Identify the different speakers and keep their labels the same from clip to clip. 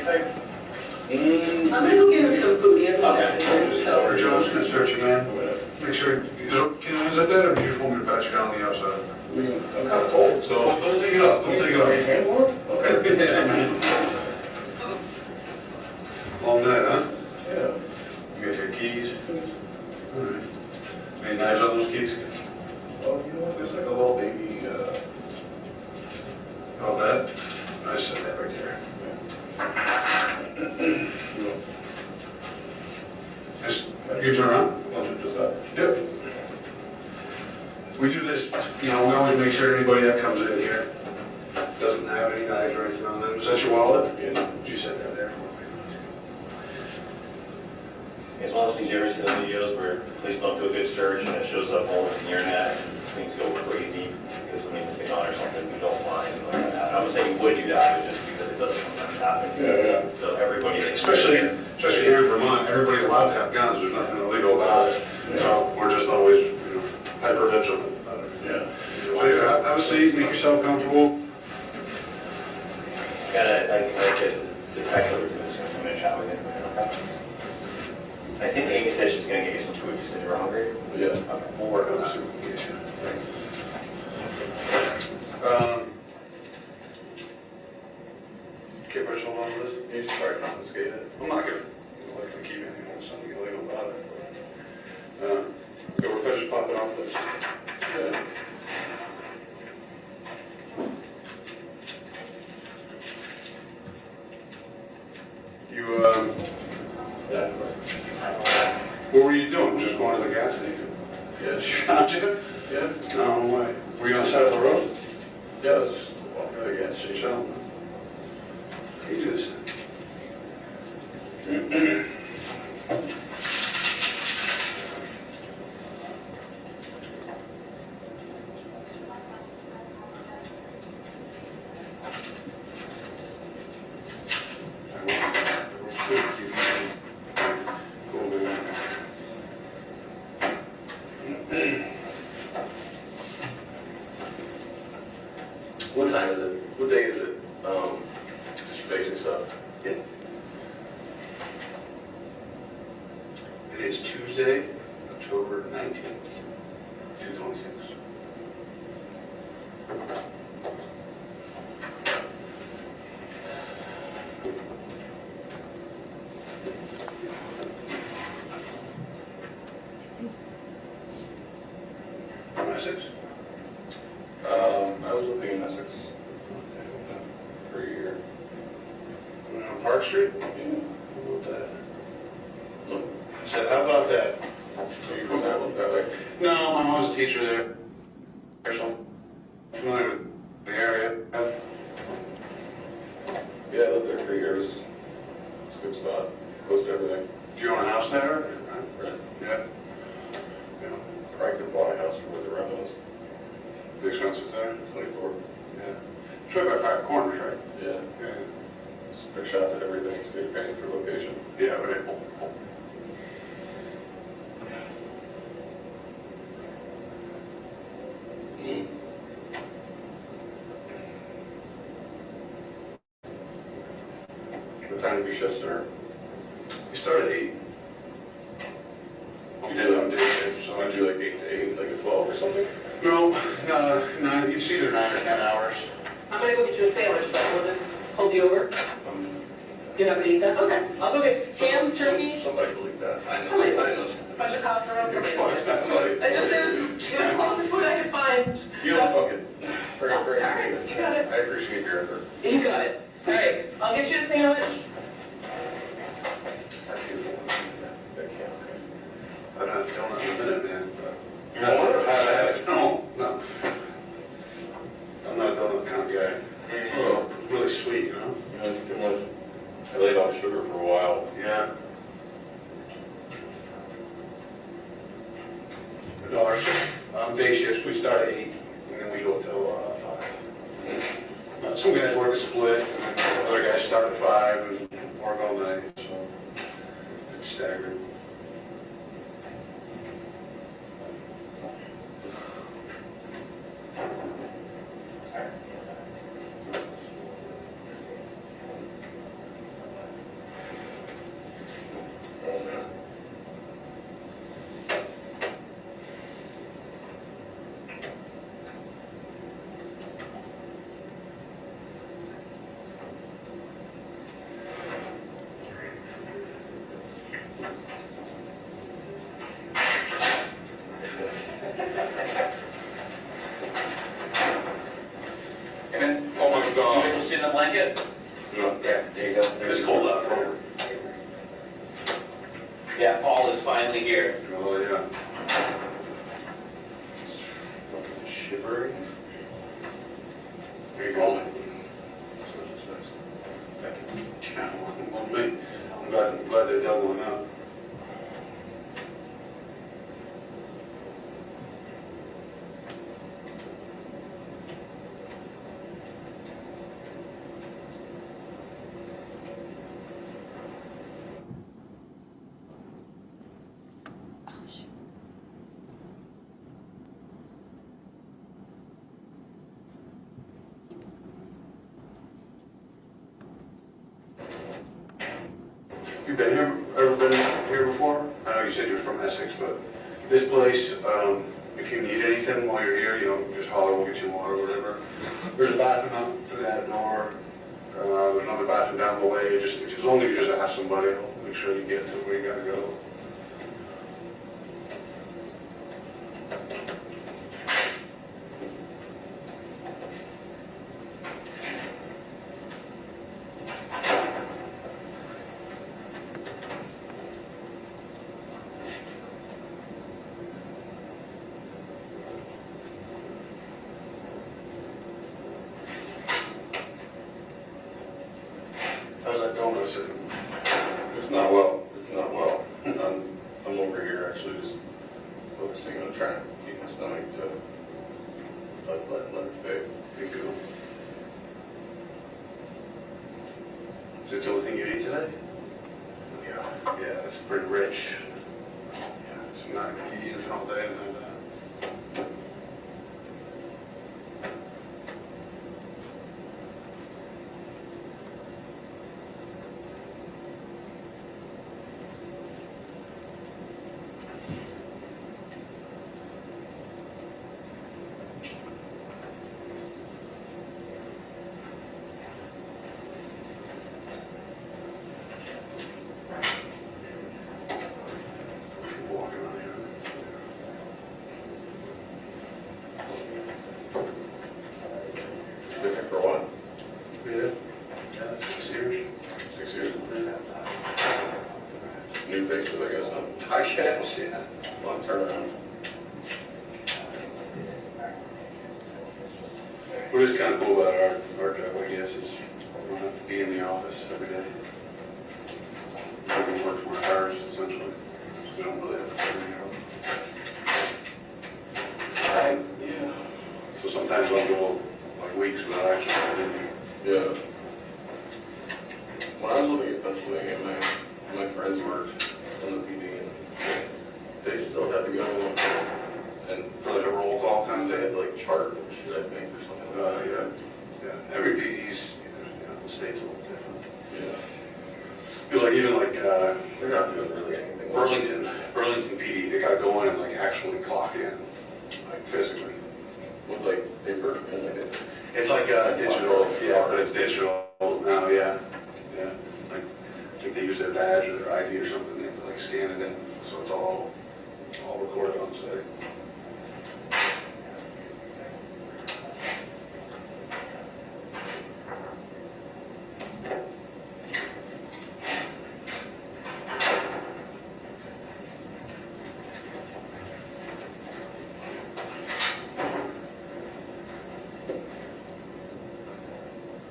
Speaker 1: type?
Speaker 2: I'm gonna go get him some food. He hasn't
Speaker 1: Okay.
Speaker 2: had so.
Speaker 3: Or John's gonna search again. Make sure, can I visit that, or do you want me to patch it on the outside?
Speaker 1: I'm kind of cold.
Speaker 3: So, don't take it up, don't take it up.
Speaker 1: Okay.
Speaker 3: Long night, huh?
Speaker 1: Yeah.
Speaker 3: You got your keys? Alright. Any knives on those keys?
Speaker 1: Oh, you know what, there's like a little baby,
Speaker 3: All that? I set that right there. You turn around? Yep. We do this, we always make sure anybody that comes in here doesn't have any knives or anything on them. Is that your wallet? Yeah. You set that there for me.
Speaker 4: It's one of those things you ever see the videos where police don't do a good search and it shows up all over the internet and things go crazy because something's on or something you don't find. I would say you would do that, but just because it doesn't sometimes happen.
Speaker 3: Yeah.
Speaker 4: So everybody,
Speaker 3: Especially here in Vermont, everybody's allowed to have guns. There's nothing illegal about it. So we're just always, hyper vigilant.
Speaker 1: Yeah.
Speaker 3: So yeah, have a seat, make yourself comfortable.
Speaker 4: I get the detective who's going to come and chat with you. I think Amy said she's going to get you some food because you're hungry.
Speaker 1: Yeah.
Speaker 4: Okay.
Speaker 3: We'll work on that. Get Rich hold on to this.
Speaker 1: You just try to confiscate it.
Speaker 3: I'm not gonna keep anything on something illegal about it. Go finish popping off this.
Speaker 1: Yeah.
Speaker 3: Yeah. What were you doing? Just going to the gas station?
Speaker 1: Yeah.
Speaker 3: Shot you?
Speaker 1: Yeah.
Speaker 3: No way. Were you on the side of the road?
Speaker 1: Yeah, let's just walk to the gas station.
Speaker 3: Jesus.
Speaker 1: What time is it? What day is it? Just basic stuff.
Speaker 3: It is Tuesday, October 19th, 2026. Essex?
Speaker 1: I was living in Essex for a year.
Speaker 3: On Park Street?
Speaker 1: Yeah.
Speaker 3: How about that?
Speaker 1: So how about that? So you from that one, that way?
Speaker 3: No, my mom's a teacher there. So I'm familiar with the area.
Speaker 1: Yeah, I lived there for years. It's a good spot. Close to everything.
Speaker 3: Do you own a house there?
Speaker 1: Right.
Speaker 3: Yeah.
Speaker 1: Frank could buy a house for where the rent was.
Speaker 3: The expenses there?
Speaker 1: 24.
Speaker 3: Yeah. It's right by 5 Corners, right?
Speaker 1: Yeah.
Speaker 3: Yeah.
Speaker 1: They shot at everything, so they're paying for location.
Speaker 3: Yeah, right.
Speaker 1: What time did your shift start?
Speaker 3: We started at 8.
Speaker 1: You did it on day shift, so I do like 8 to 8, like a 12 or something?
Speaker 3: No, 9. It's either 9 or 10 hours.
Speaker 2: I'm gonna go get you a sandwich, so will this hold you over? You're not gonna eat that? Okay. I'll go get ham, turkey.
Speaker 1: Somebody believe that. I know.
Speaker 2: Somebody.
Speaker 1: I know.
Speaker 2: A bunch of cops around.
Speaker 1: You're fine. That's funny.
Speaker 2: I just said, all the food I could find.
Speaker 1: You don't fuck it. Very, very
Speaker 2: All right, you got it.
Speaker 1: I appreciate your effort.
Speaker 2: You got it. All right, I'll get you a sandwich.
Speaker 3: I'm not telling in a minute, man.
Speaker 1: You don't want to have it?
Speaker 3: No. I'm not a donut kind of guy. Oh, really sweet,
Speaker 1: You know, it's too much. I laid off sugar for a while.
Speaker 3: Yeah. No, our shift, day shifts, we start at 8, and then we go till 5. Some guys work a split, and then other guys start at 5 and work all night, so it's staggered.
Speaker 4: And
Speaker 1: Oh my
Speaker 4: you
Speaker 1: God.
Speaker 4: able to see in the blanket?
Speaker 1: No.
Speaker 4: Yeah, there you go.
Speaker 1: It's cold out there.
Speaker 4: Yeah, Paul is finally here.
Speaker 3: Oh, yeah. Shivering. There you go. Yeah, well, me. I'm glad they dealt one out. You been here, ever been here before? I know you said you're from Essex, but this place, if you need anything while you're here, you know, just holler, we'll get you water or whatever. There's a bathroom out through that door. There's another bathroom down the way. Just as long as you just ask somebody, I'll make sure you get to where you gotta go. How's that going? I said,
Speaker 1: It's not well. It's not well. I'm over here actually just focusing on trying to keep my stomach to let it fade.
Speaker 3: you go. Is it the only thing you eat today? Yeah, it's pretty rich. Yeah, it's not eating all day and all that. Walking on here.
Speaker 1: Been here for a while.
Speaker 3: Yeah, 6 years.
Speaker 1: 6 years. New faces, I guess, huh?
Speaker 3: I guess, yeah.
Speaker 1: Long turnaround.
Speaker 3: What is kind of cool about our job, I guess, is we don't have to be in the office every day. We can work from our cars, essentially. We don't really have to be in the office.
Speaker 1: Yeah.
Speaker 3: So sometimes I'll go like weeks without actually being here.
Speaker 1: Yeah. When I was living in Pennsylvania, my friends worked on the PD, and they still had to go and
Speaker 3: For like a roll call kind of
Speaker 1: they
Speaker 3: thing.
Speaker 1: had like chart and shit, I think, or something like that.
Speaker 3: Yeah. Yeah. Every PD's, you know, the state's a little different.
Speaker 1: Yeah.
Speaker 3: Feel like even like,
Speaker 1: They're not doing really anything.
Speaker 3: Burlington PD, they gotta go in and like actually clock in, like physically.
Speaker 1: With like paper and like
Speaker 3: It's like digital, yeah, but it's digital now, yeah. Yeah. Like, I think they use their badge or their ID or something, they have to like scan it in, so it's all recorded on site.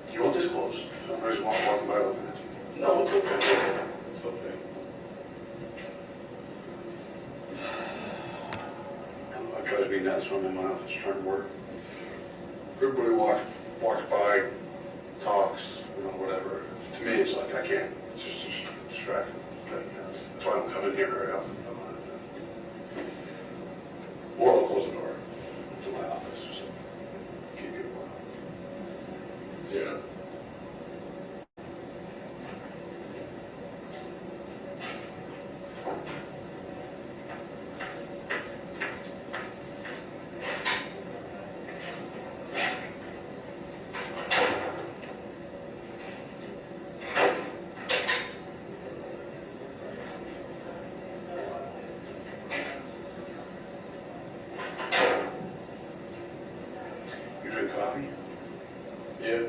Speaker 3: Do you want this close? Somebody's walking by looking at you.
Speaker 1: No, it's okay. It's okay.
Speaker 3: I try to be nice when I'm in my office trying to work. Everybody walks by, talks, you know, whatever. To me, it's like I can't. It's just distracting. But, you know, that's why I don't come in here very often. Or I'll close the door to my office. So keep people out.
Speaker 1: Yeah.
Speaker 3: You drink coffee?
Speaker 1: Yeah.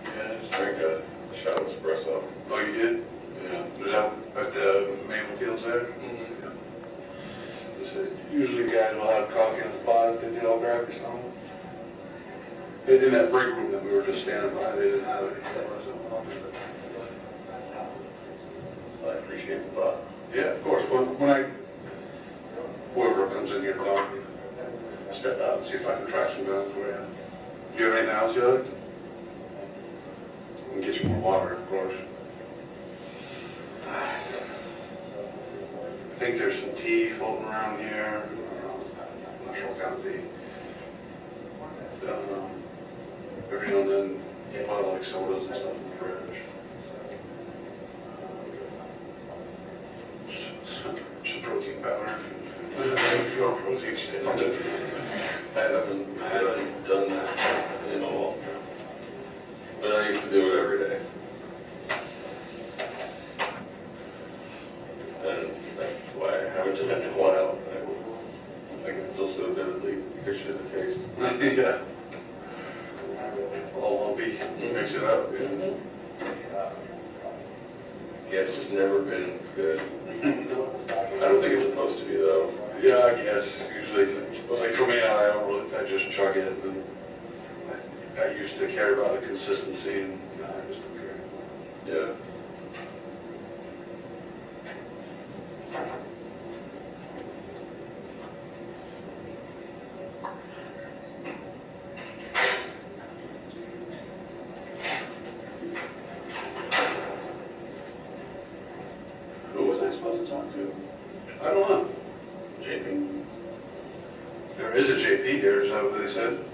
Speaker 1: Yeah, just drank a shot of espresso.
Speaker 3: Oh, you did?
Speaker 1: Yeah.
Speaker 3: Was that at the maple fields there?
Speaker 1: Mm-hmm.
Speaker 3: Usually guys will have coffee in the pot if they need all grab or something. In that break room that we were just standing by, they didn't have any.
Speaker 1: I appreciate the thought.
Speaker 3: Yeah, of course. Whoever comes in here, talk, step out and see if I can try some guns for you. Do you have anything else you like? We can get you more water, of course. I think there's some tea floating around here. I'm not sure what kind of tea. Every now and then, a lot of like sodas and stuff in the fridge. Some protein powder. Your protein shake.
Speaker 1: I haven't done that in a while. But I used to do it every day. And that's why I haven't done it in a while. I can still so vividly picture the taste.
Speaker 3: Yeah. All lumpy. Mix it up. Yeah.
Speaker 1: Yeah, it's just never been good. I don't think it's supposed to be though.
Speaker 3: Yeah, I guess. Usually, like for me, I just chug it. And I used to care about the consistency, and I just don't care.
Speaker 1: Yeah. Who was I supposed to talk to?
Speaker 3: I don't know.
Speaker 1: JP?
Speaker 3: There is a JP here, is that what they said?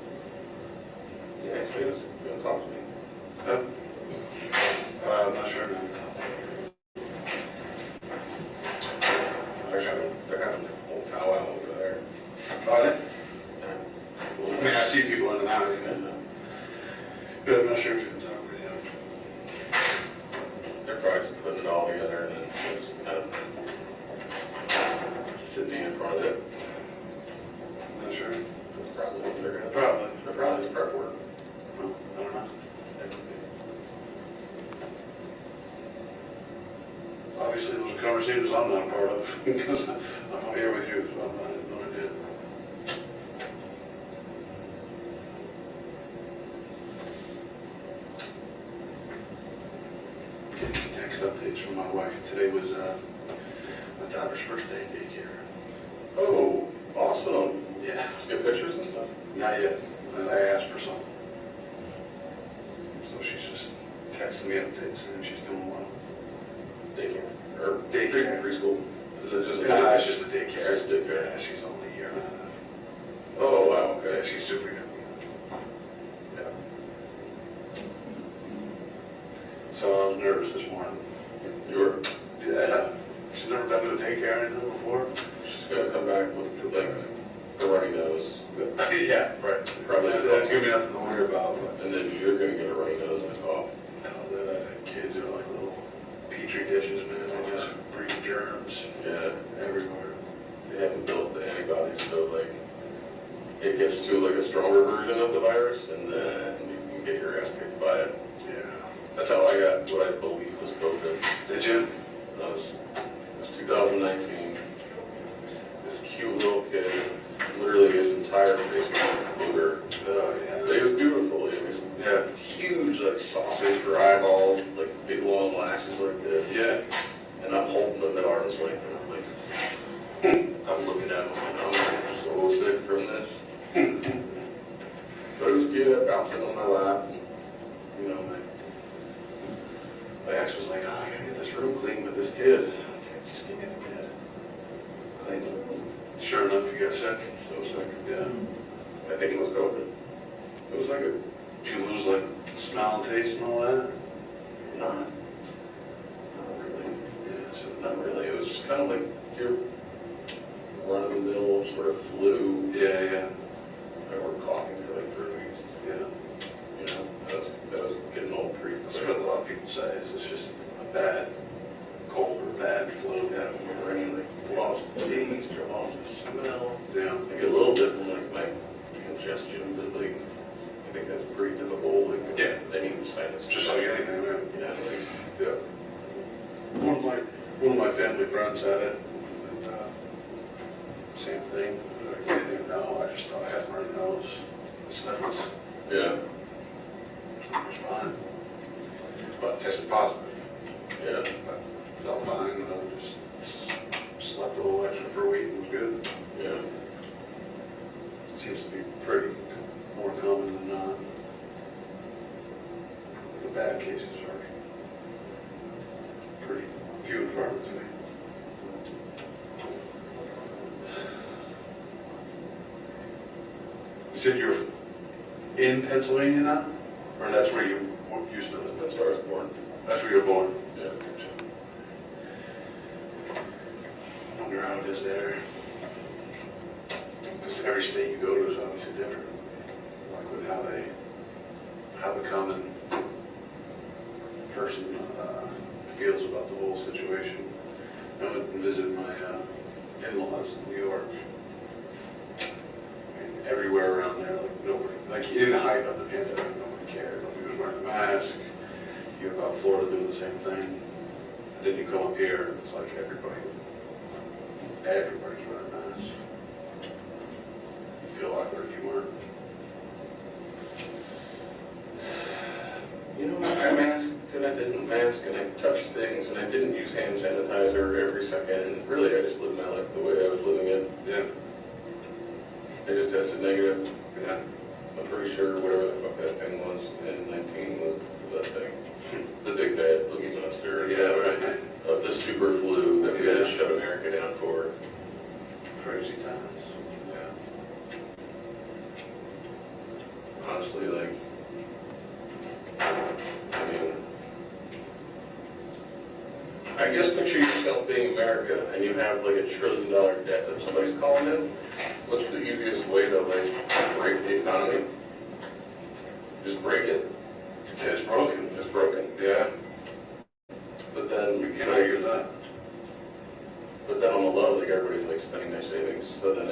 Speaker 1: Yeah, he was going to talk to me.
Speaker 3: Huh? I'm not sure.
Speaker 1: They're having a whole powwow over there.
Speaker 3: Got it? I mean, I see people in and out, you know. But I'm not sure if you can talk with him.
Speaker 1: They're probably just putting it all together and then just kind of sitting in front of it.
Speaker 3: Not sure.
Speaker 1: That's probably what they're going to
Speaker 3: Probably.
Speaker 1: They're probably just prep work.
Speaker 3: Well, I don't know. Obviously, those are conversations I'm not part of, because I'm not here with you, so I have no idea. Next updates from my wife. Today was my daughter's first day at daycare.
Speaker 1: Oh, awesome.
Speaker 3: Yeah.
Speaker 1: Get pictures and stuff.
Speaker 3: Not yet. I asked for some. So she's just texting me updates, and she's doing well.
Speaker 1: Daycare. Or
Speaker 3: Daycare.
Speaker 1: preschool. Is it just
Speaker 3: No, it's just a daycare.
Speaker 1: It's daycare.
Speaker 3: Yeah, she's only a year and a half.
Speaker 1: Oh, wow,
Speaker 3: Yeah,
Speaker 1: okay.
Speaker 3: she's super young.
Speaker 1: Yeah.
Speaker 3: So I was nervous this morning.
Speaker 1: You were,
Speaker 3: Yeah. She's never been to a daycare or anything before.
Speaker 1: she's going to come back with like the runny nose.
Speaker 3: Yeah, right.
Speaker 1: Probably
Speaker 3: That's gonna be nothing to worry about. But
Speaker 1: And then you're going to get a runny nose as well.
Speaker 3: the kids are like little petri dishes, man. They just breathe germs
Speaker 1: Yeah.
Speaker 3: everywhere.
Speaker 1: They haven't built the antibodies, so like it gets to like a stronger version of the virus, and then you can get your ass kicked by it.
Speaker 3: Yeah.
Speaker 1: That's how I got what I believe was COVID.
Speaker 3: Did you?
Speaker 1: That was 2019. This cute little kid, literally his entire face was booger.
Speaker 3: Yeah.
Speaker 1: It was beautiful. It was huge, like sausage for eyeballs, like big long lashes like this.
Speaker 3: Yeah.
Speaker 1: And I'm holding them at arm's length, and I'm like, I'm looking at him, and I'm so sick from this. So it was cute, bouncing on my lap, and, you know, my ex was like, oh, I gotta get this room clean with this kid. Just give me the kid. Clean it.
Speaker 3: Sure enough, you got sick.
Speaker 1: So sick.
Speaker 3: Yeah.
Speaker 1: I think it was COVID. It was like a,
Speaker 3: Did you lose like smell and taste and all that?
Speaker 1: not really. Yeah, so not really. It was just kind of like your run-of-the-mill sort of flu.
Speaker 3: Yeah.
Speaker 1: I worked coughing for like 3 weeks.
Speaker 3: Yeah.
Speaker 1: You know, that was getting old pretty
Speaker 3: That's
Speaker 1: quick.
Speaker 3: what a lot of people say. Is it's just a bad cold or bad flu.
Speaker 1: Yeah, when you're running, like, lost taste or lost smell.
Speaker 3: Yeah.
Speaker 1: I get a little bit from, like, my congestion, but, like, I think that's
Speaker 3: runs at it. And, same thing. I didn't know. I just thought I had one of those sniffles.
Speaker 1: Yeah.
Speaker 3: It was fine. But tested positive.
Speaker 1: Yeah.
Speaker 3: But felt fine. Just slept a little extra for a week and was good.
Speaker 1: Yeah.
Speaker 3: Seems to be pretty more common than not. The bad cases are pretty few and far between. You said you're in Pennsylvania now? Or that's where you used to live?
Speaker 1: That's where I was born.
Speaker 3: That's where you were born?
Speaker 1: Yeah.
Speaker 3: I wonder how it is there. Because every state you go to is obviously different. Like with how the common person feels about the whole situation. I went and visited my in-laws in New York. And everywhere around there, like nobody, like in the height of the pandemic, nobody cared. Nobody was wearing a mask. You have about Florida doing the same thing. And then you come up here, it's like everybody's wearing masks. You feel awkward if you weren't.
Speaker 1: You know, I masked and I didn't mask and I touched things and I didn't use hand sanitizer every second. And really, I just lived my life the way I was living it.
Speaker 3: Yeah.
Speaker 1: I just tested negative.
Speaker 3: Yeah.
Speaker 1: I'm pretty sure whatever the fuck that thing was in 19 was that thing. The big bad looking monster.
Speaker 3: Yeah, right.
Speaker 1: Of the super flu that we had to shut America down for.
Speaker 3: Crazy times.
Speaker 1: Yeah. Honestly, like, I mean, I guess picture yourself being America and you have like $1 trillion debt that somebody's calling in. What's the easiest way to like break the economy? Just break it.
Speaker 3: It's broken.
Speaker 1: It's broken. Yeah. But then
Speaker 3: You can't argue that.
Speaker 1: But then on the low, like everybody's like spending their savings. But then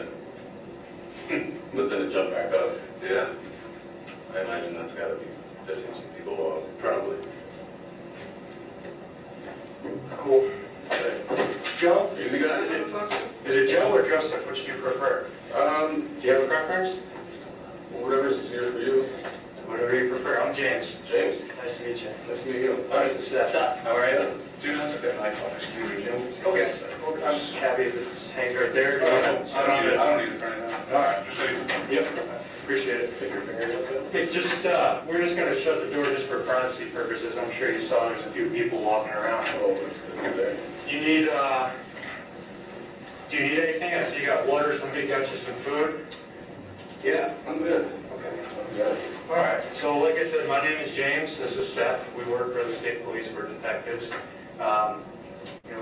Speaker 1: it jumped back up.
Speaker 3: Yeah.
Speaker 1: I imagine that's got to be pissing some people off.
Speaker 3: Probably.
Speaker 5: Cool. Joe?
Speaker 1: Easy guy.
Speaker 5: Is it Joe or Joseph? Which do you prefer?
Speaker 1: Do you have a preference? Whatever's easier for you.
Speaker 5: Whatever you prefer. I'm James.
Speaker 1: James.
Speaker 5: Nice to meet you.
Speaker 1: Nice to meet you.
Speaker 5: All right, Seth. How are you?
Speaker 3: Dude, that's a bit nice. I'll just leave it, Jim.
Speaker 5: Okay. I'm just happy if it hangs right there.
Speaker 3: I don't need it right now.
Speaker 5: All right.
Speaker 3: Just so you know.
Speaker 5: Yep. Appreciate it.
Speaker 1: Take your finger like that.
Speaker 5: Hey, we're just going to shut the door just for privacy purposes. I'm sure you saw there's a few people walking around.
Speaker 1: Oh, it's good there.
Speaker 5: Do you need anything? I see you got water. Somebody got you some food?
Speaker 1: Yeah, I'm good.
Speaker 5: Okay.
Speaker 1: Yeah.
Speaker 5: All right. So, like I said, my name is James. This is Seth. We work for the state police. We're detectives.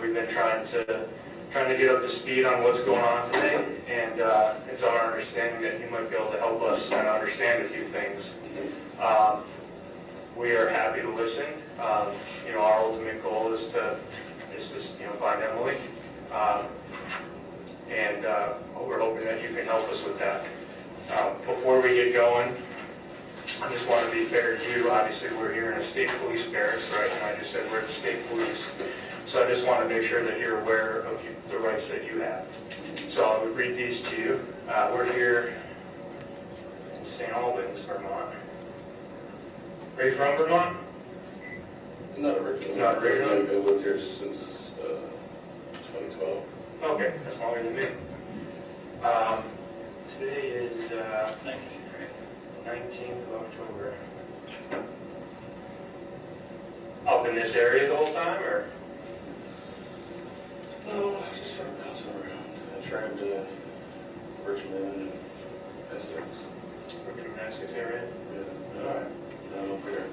Speaker 5: We've been trying to get up to speed on what's going on today, and it's our understanding that you might be able to help us kind of understand a few things. We are happy to listen. Our ultimate goal is to find Emily, and we're hoping that you can help us with that. Before we get going, I just want to be fair to you. Obviously, we're here in a state police barracks, right? And I just said we're the state police. So I just want to make sure that you're aware of the rights that you have. So I'll read these to you. We're here in St. Albans, Vermont. Are you from Vermont?
Speaker 1: Not originally.
Speaker 5: Not originally?
Speaker 1: I've lived here since 2012.
Speaker 5: Okay, that's longer than me. Today is 19th of October. Up in this area the whole time, or?
Speaker 1: No, I just started bouncing around. I tried Richmond and Essex.
Speaker 5: Working in the Essex area?
Speaker 1: Yeah. All right. Now I'm up here.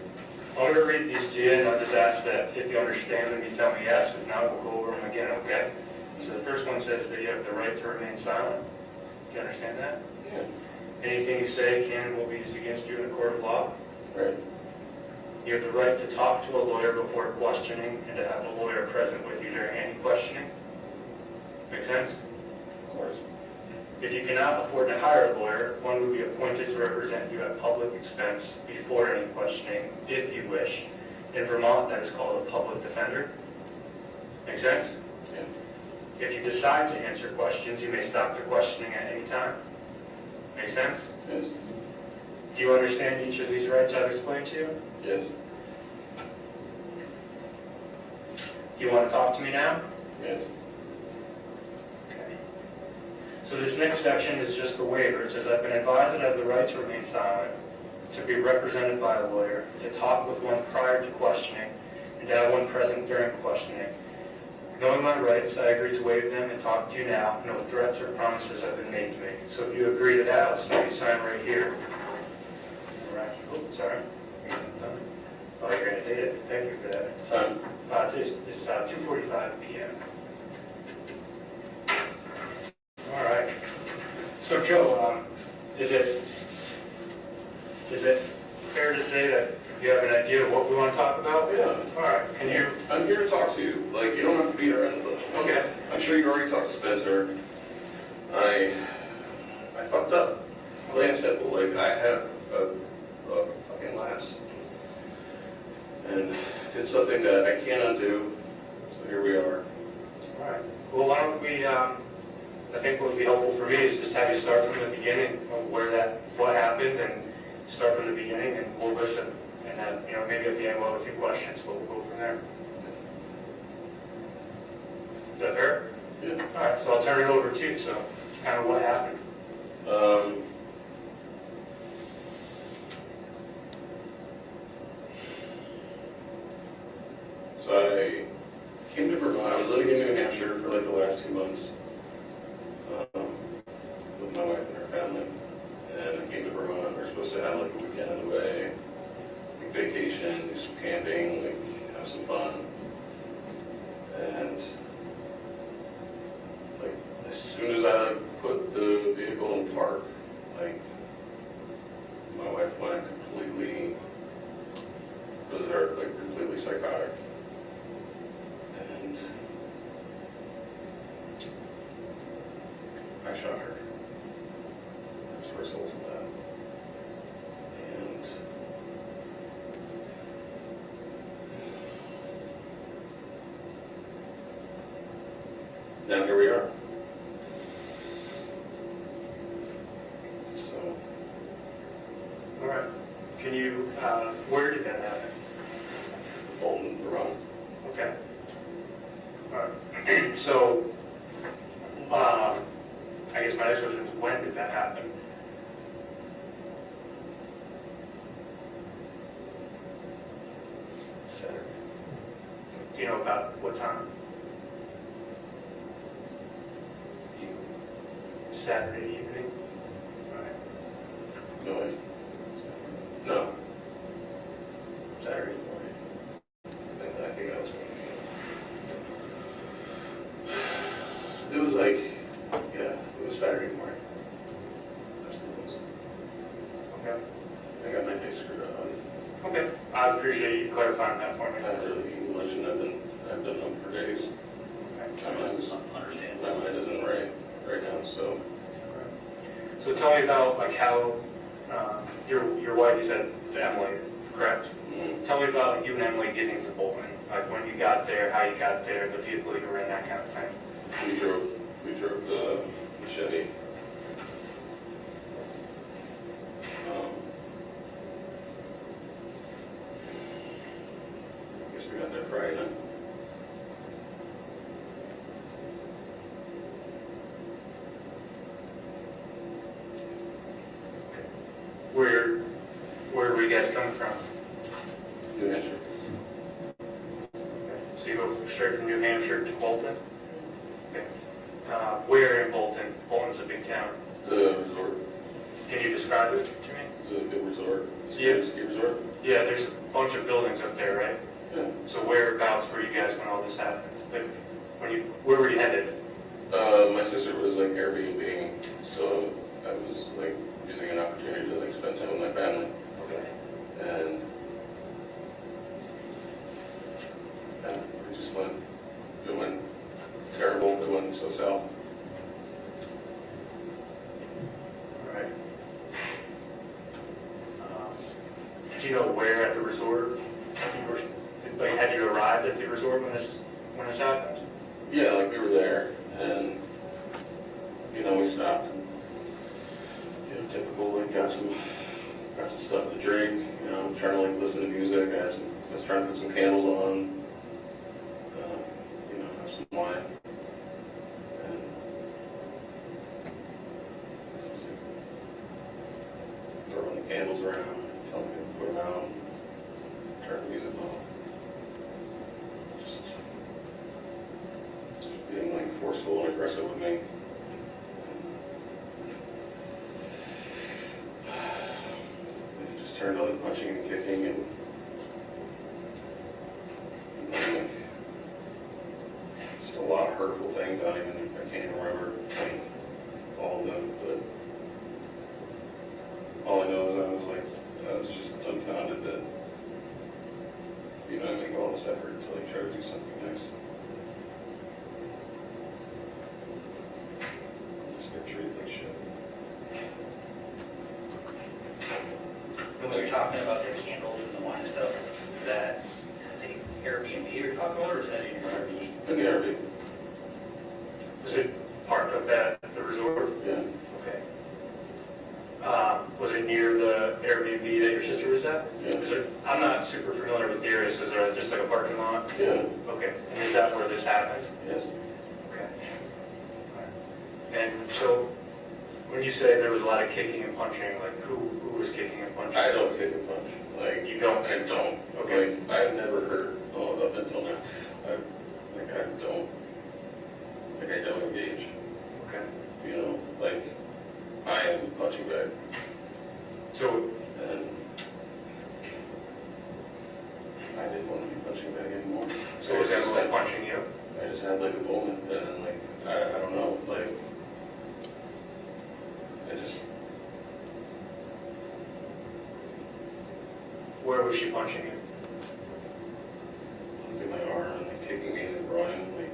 Speaker 5: I'm going to read these to you, and I'll just ask that if you understand them, you tell me yes. If not, we'll go over them again, okay? So the first one says that you have the right to remain silent. Do you understand that?
Speaker 1: Yeah.
Speaker 5: Anything you say can and will be used against you in a court of law.
Speaker 1: Right.
Speaker 5: You have the right to talk to a lawyer before questioning and to have a lawyer present with you during any questioning. Make sense?
Speaker 1: Of course.
Speaker 5: If you cannot afford to hire a lawyer, one would be appointed to represent you at public expense before any questioning, if you wish. In Vermont, that is called a public defender. Make sense?
Speaker 1: Yeah.
Speaker 5: If you decide to answer questions, you may stop the questioning at any time. Make sense?
Speaker 1: Yes.
Speaker 5: Do you understand each of these rights I've explained to you?
Speaker 1: Yes.
Speaker 5: Do you want to talk to me now?
Speaker 1: Yes.
Speaker 5: Okay. So this next section is just the waiver. It says, I've been advised that I have the right to remain silent, to be represented by a lawyer, to talk with one prior to questioning, and to have one present during questioning. Knowing my rights, I agree to waive them and talk to you now. No threats or promises have been made to me. So if you agree to that, I'll say you sign right here. All right. Oh, sorry. Oh, you're going to date it. Thank you for that. It's 2:45 p.m. All right. So Joe, is it fair to say that you have an idea of what we want to talk about?
Speaker 1: Yeah.
Speaker 5: All right. Can you?
Speaker 1: I'm here to talk to you. Like, you don't have to be there.
Speaker 5: Okay.
Speaker 1: I'm sure you already talked to Spencer. I fucked up. Plain and simple. Like, I had a fucking lapse. And did something that I can't undo. So here we are.
Speaker 5: All right. Well, why don't we, I think what would be helpful for me is just have you start from the beginning of what happened, and start from the beginning, and we'll listen. And then, maybe at the end we'll have a few questions, but we'll go from there. Is that fair?
Speaker 1: Yeah.
Speaker 5: All right, so I'll turn it over to you. So, kind of what happened.
Speaker 1: So I came to Vermont. I was living in New Hampshire for like the last 2 months with my wife and her family. And I came to Vermont. We were supposed to have like a weekend away, like vacation, do some camping, like have some fun. And like as soon as I put the vehicle in park, like my wife went completely berserk, like completely psychotic. And I shot her. As a result of that. And now here we are. So,
Speaker 5: All right. Can you, where did that happen?
Speaker 1: Bolton, Vermont.
Speaker 5: Okay. All right. So, I guess my next question is, when did that happen? Saturday. Do you know about what time? Saturday evening? All right.
Speaker 1: No. No. Saturday morning. I think I was. It was like, yeah, it was Saturday morning. That's what it was.
Speaker 5: Okay.
Speaker 1: I got my day screwed up.
Speaker 5: Okay. I appreciate you clarifying that for me.
Speaker 1: I haven't really eaten much, and I've been home for days. My mind isn't right now, so.
Speaker 5: So tell me about like how your wife, you said to Emily, correct?
Speaker 1: Mm-hmm.
Speaker 5: Tell me about you and Emily getting to Bolton, like when you got there, how you got there, the vehicle you were in, that kind of thing.
Speaker 1: We drove the Chevy. I guess we got there Friday night.
Speaker 5: Where were you guys coming from?
Speaker 1: New Hampshire.
Speaker 5: So you go straight from New Hampshire to Bolton? Okay. Where in Bolton? Bolton's a big town.
Speaker 1: The resort.
Speaker 5: Can you describe it to me?
Speaker 1: It's a good resort.
Speaker 5: Yeah.
Speaker 1: Ski resort.
Speaker 5: Yeah, there's a bunch of buildings up there, right?
Speaker 1: Yeah.
Speaker 5: So whereabouts were you guys when all this happened? Like, where were you headed?
Speaker 1: My sister was like Airbnb, so I was like using an opportunity to like spend time with my family.
Speaker 5: Okay.
Speaker 1: And we just went, it went terrible, it went so south.
Speaker 5: All right. Do you know where at the resort? Like, had you arrived at the resort when this happened?
Speaker 1: Yeah, like we were there, and, you know, we stopped. You know, typical, like, got some stuff to drink, you know, trying to, like, listen to music. I was trying to put some candles on, you know, have some wine. And throwing the candles around, telling me to put them out, turn the music off. Just being, like, forceful and aggressive with me. Turned on punching and kicking and just a lot of hurtful things. I can't even remember all of them, but all I know is I was just dumbfounded that, you know, I make all this effort until I try to do something nice. Just get treated like shit.
Speaker 6: When we were talking about the candles and the wine stuff, is that the Airbnb you're talking about, or is that in your RV?
Speaker 1: In the RV.
Speaker 5: Was it parked up at the resort?
Speaker 1: Yeah.
Speaker 5: Okay. Was it near the Airbnb that your sister was at?
Speaker 1: Yeah.
Speaker 5: I'm not super familiar with the area, so is there just like a parking lot?
Speaker 1: Yeah.
Speaker 5: Okay, and is that where this happened?
Speaker 1: Yes.
Speaker 5: Okay. And so, when you say there was a lot of kicking and punching, like who was kicking and punching?
Speaker 1: I don't kick a punch. Like,
Speaker 5: You don't?
Speaker 1: I don't.
Speaker 5: Okay.
Speaker 1: Like, I've never heard, up until now, I don't engage.
Speaker 5: Okay.
Speaker 1: You know, like, I am the punching bag.
Speaker 5: So,
Speaker 1: And I didn't want to be punching bag anymore.
Speaker 5: so was Emily punching you?
Speaker 1: I just had like a moment, and like, I don't know, like, I just,
Speaker 5: Where was she punching you?
Speaker 1: in my arm and like kicking me in the groin, like,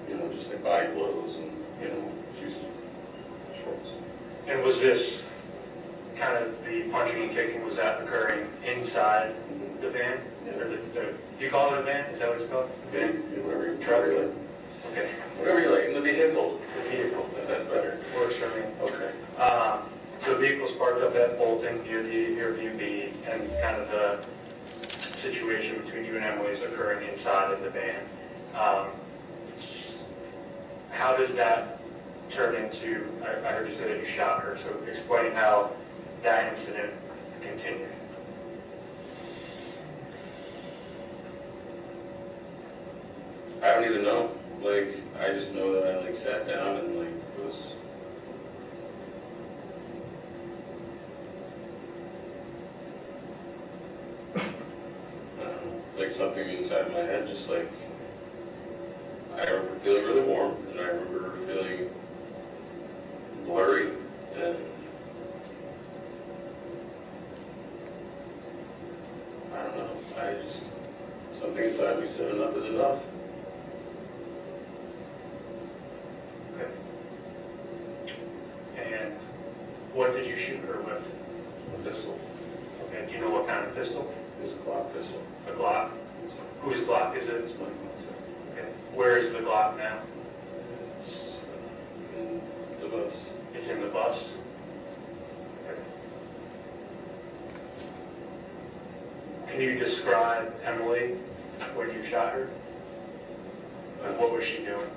Speaker 1: you know, just like body blows and, you know, she's shorts.
Speaker 5: And was this kind of the punching and kicking, was that occurring inside the van? Or do you call it a van? Is that what it's called? Van?
Speaker 1: Whatever you try to like.
Speaker 5: Okay.
Speaker 1: Whatever you like, in the vehicle.
Speaker 5: The vehicle.
Speaker 1: That's better.
Speaker 5: Works for me.
Speaker 1: Okay.
Speaker 5: So the vehicle's parked up at Bolton near the Airbnb, and kind of the situation between you and Emily is occurring inside of the van. How does that turn into, I heard you say that you shot her, so explain how that incident continued.
Speaker 1: I don't even know. Like, I just know that I like sat down and like was. Like something inside my head, just like, I remember feeling really warm, and I remember feeling blurry, and I don't know, something inside me said enough is enough.
Speaker 5: Okay. And what did you shoot her with?
Speaker 1: A pistol.
Speaker 5: Okay, do you know what kind of pistol?
Speaker 1: It's a Glock pistol.
Speaker 5: A Glock? Whose Glock is it?
Speaker 1: It's my concept.
Speaker 5: Okay. Where is the Glock now?
Speaker 1: It's in the bus.
Speaker 5: It's in the bus? Okay. Can you describe Emily when you shot her? And what was she doing?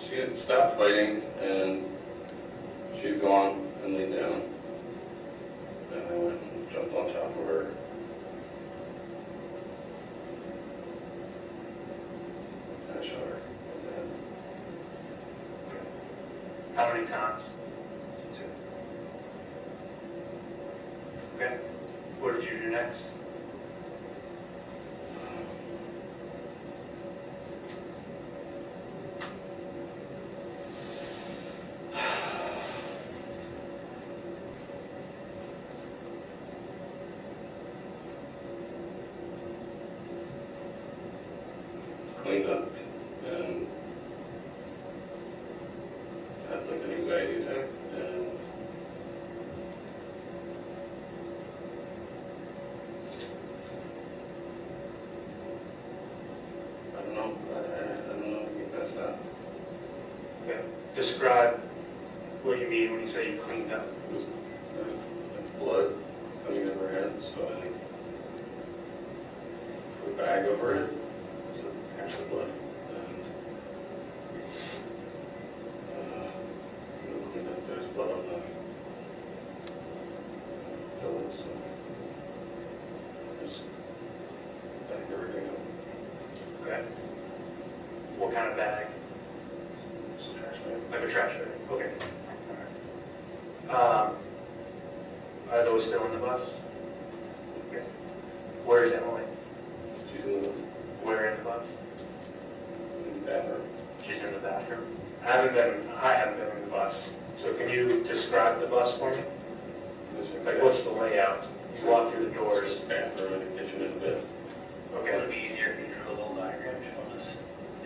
Speaker 1: She had stopped fighting, and she'd gone and laid down. And I went and jumped on top of her. And I shot her in the head.
Speaker 5: How many times? Okay. What did you do next?
Speaker 1: Cleaned up and
Speaker 5: describe what you mean when you say you cleaned up.
Speaker 1: It was like blood coming out of her head, so I put a bag over it, so actually blood. And cleaned up, there's blood on the pillows, so just bagged everything up.
Speaker 5: Okay. What kind of bag?
Speaker 1: Just a trash bag.
Speaker 5: Like a trash bag? Okay. Are those still in the bus? Okay. Where is Emily?
Speaker 1: She's in the
Speaker 5: Where in the bus?
Speaker 1: bathroom.
Speaker 5: She's in the bathroom. I haven't been in the bus. So can you describe the bus for me? Like, what's the layout? You walk through the doors.
Speaker 1: Bathroom and the kitchen and bed.
Speaker 6: Would
Speaker 5: Okay.
Speaker 6: it be easier if you drew a little diagram showing us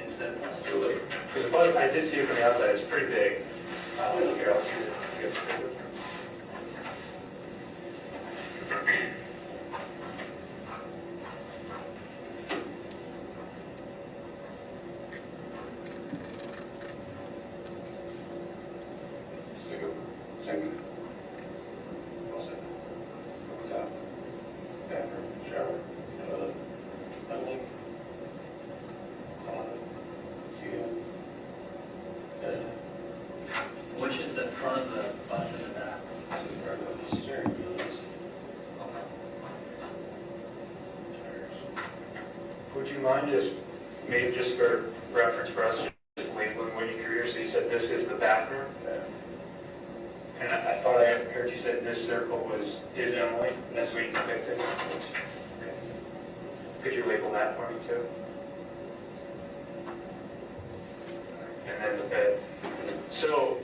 Speaker 6: instead?
Speaker 1: Really?
Speaker 5: Because the bus, I did see it from the outside. It's pretty big. Here, I'll see it.
Speaker 1: Second. Also, top, bathroom, shower, toilet, closet, kitchen, bed.
Speaker 6: Which is the front of the bus and the back?
Speaker 1: This is part of the steering wheel. Tires.
Speaker 5: Would you mind maybe just for reference for us, just labeling what you drew here? So you said this is the bathroom? And I thought I heard you said this circle is Emily, and that's what you depicted? Okay. Could you label that for me too? And then the bed. So,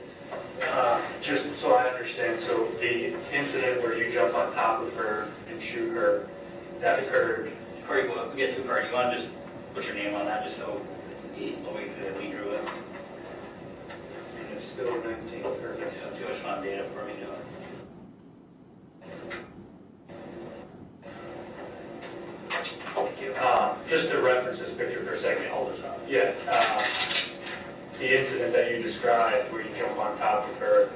Speaker 5: just so I understand, so the incident where you jump on top of her and shoot her, that occurred?
Speaker 6: Before you get too far, you want to just put your name on that just so we drew it?
Speaker 5: And it's still 19, perfect.
Speaker 6: Too much fun data for me doing.
Speaker 5: Just to reference this picture for a second.
Speaker 6: Hold this up.
Speaker 5: Yeah, the incident that you described where you jump on top of her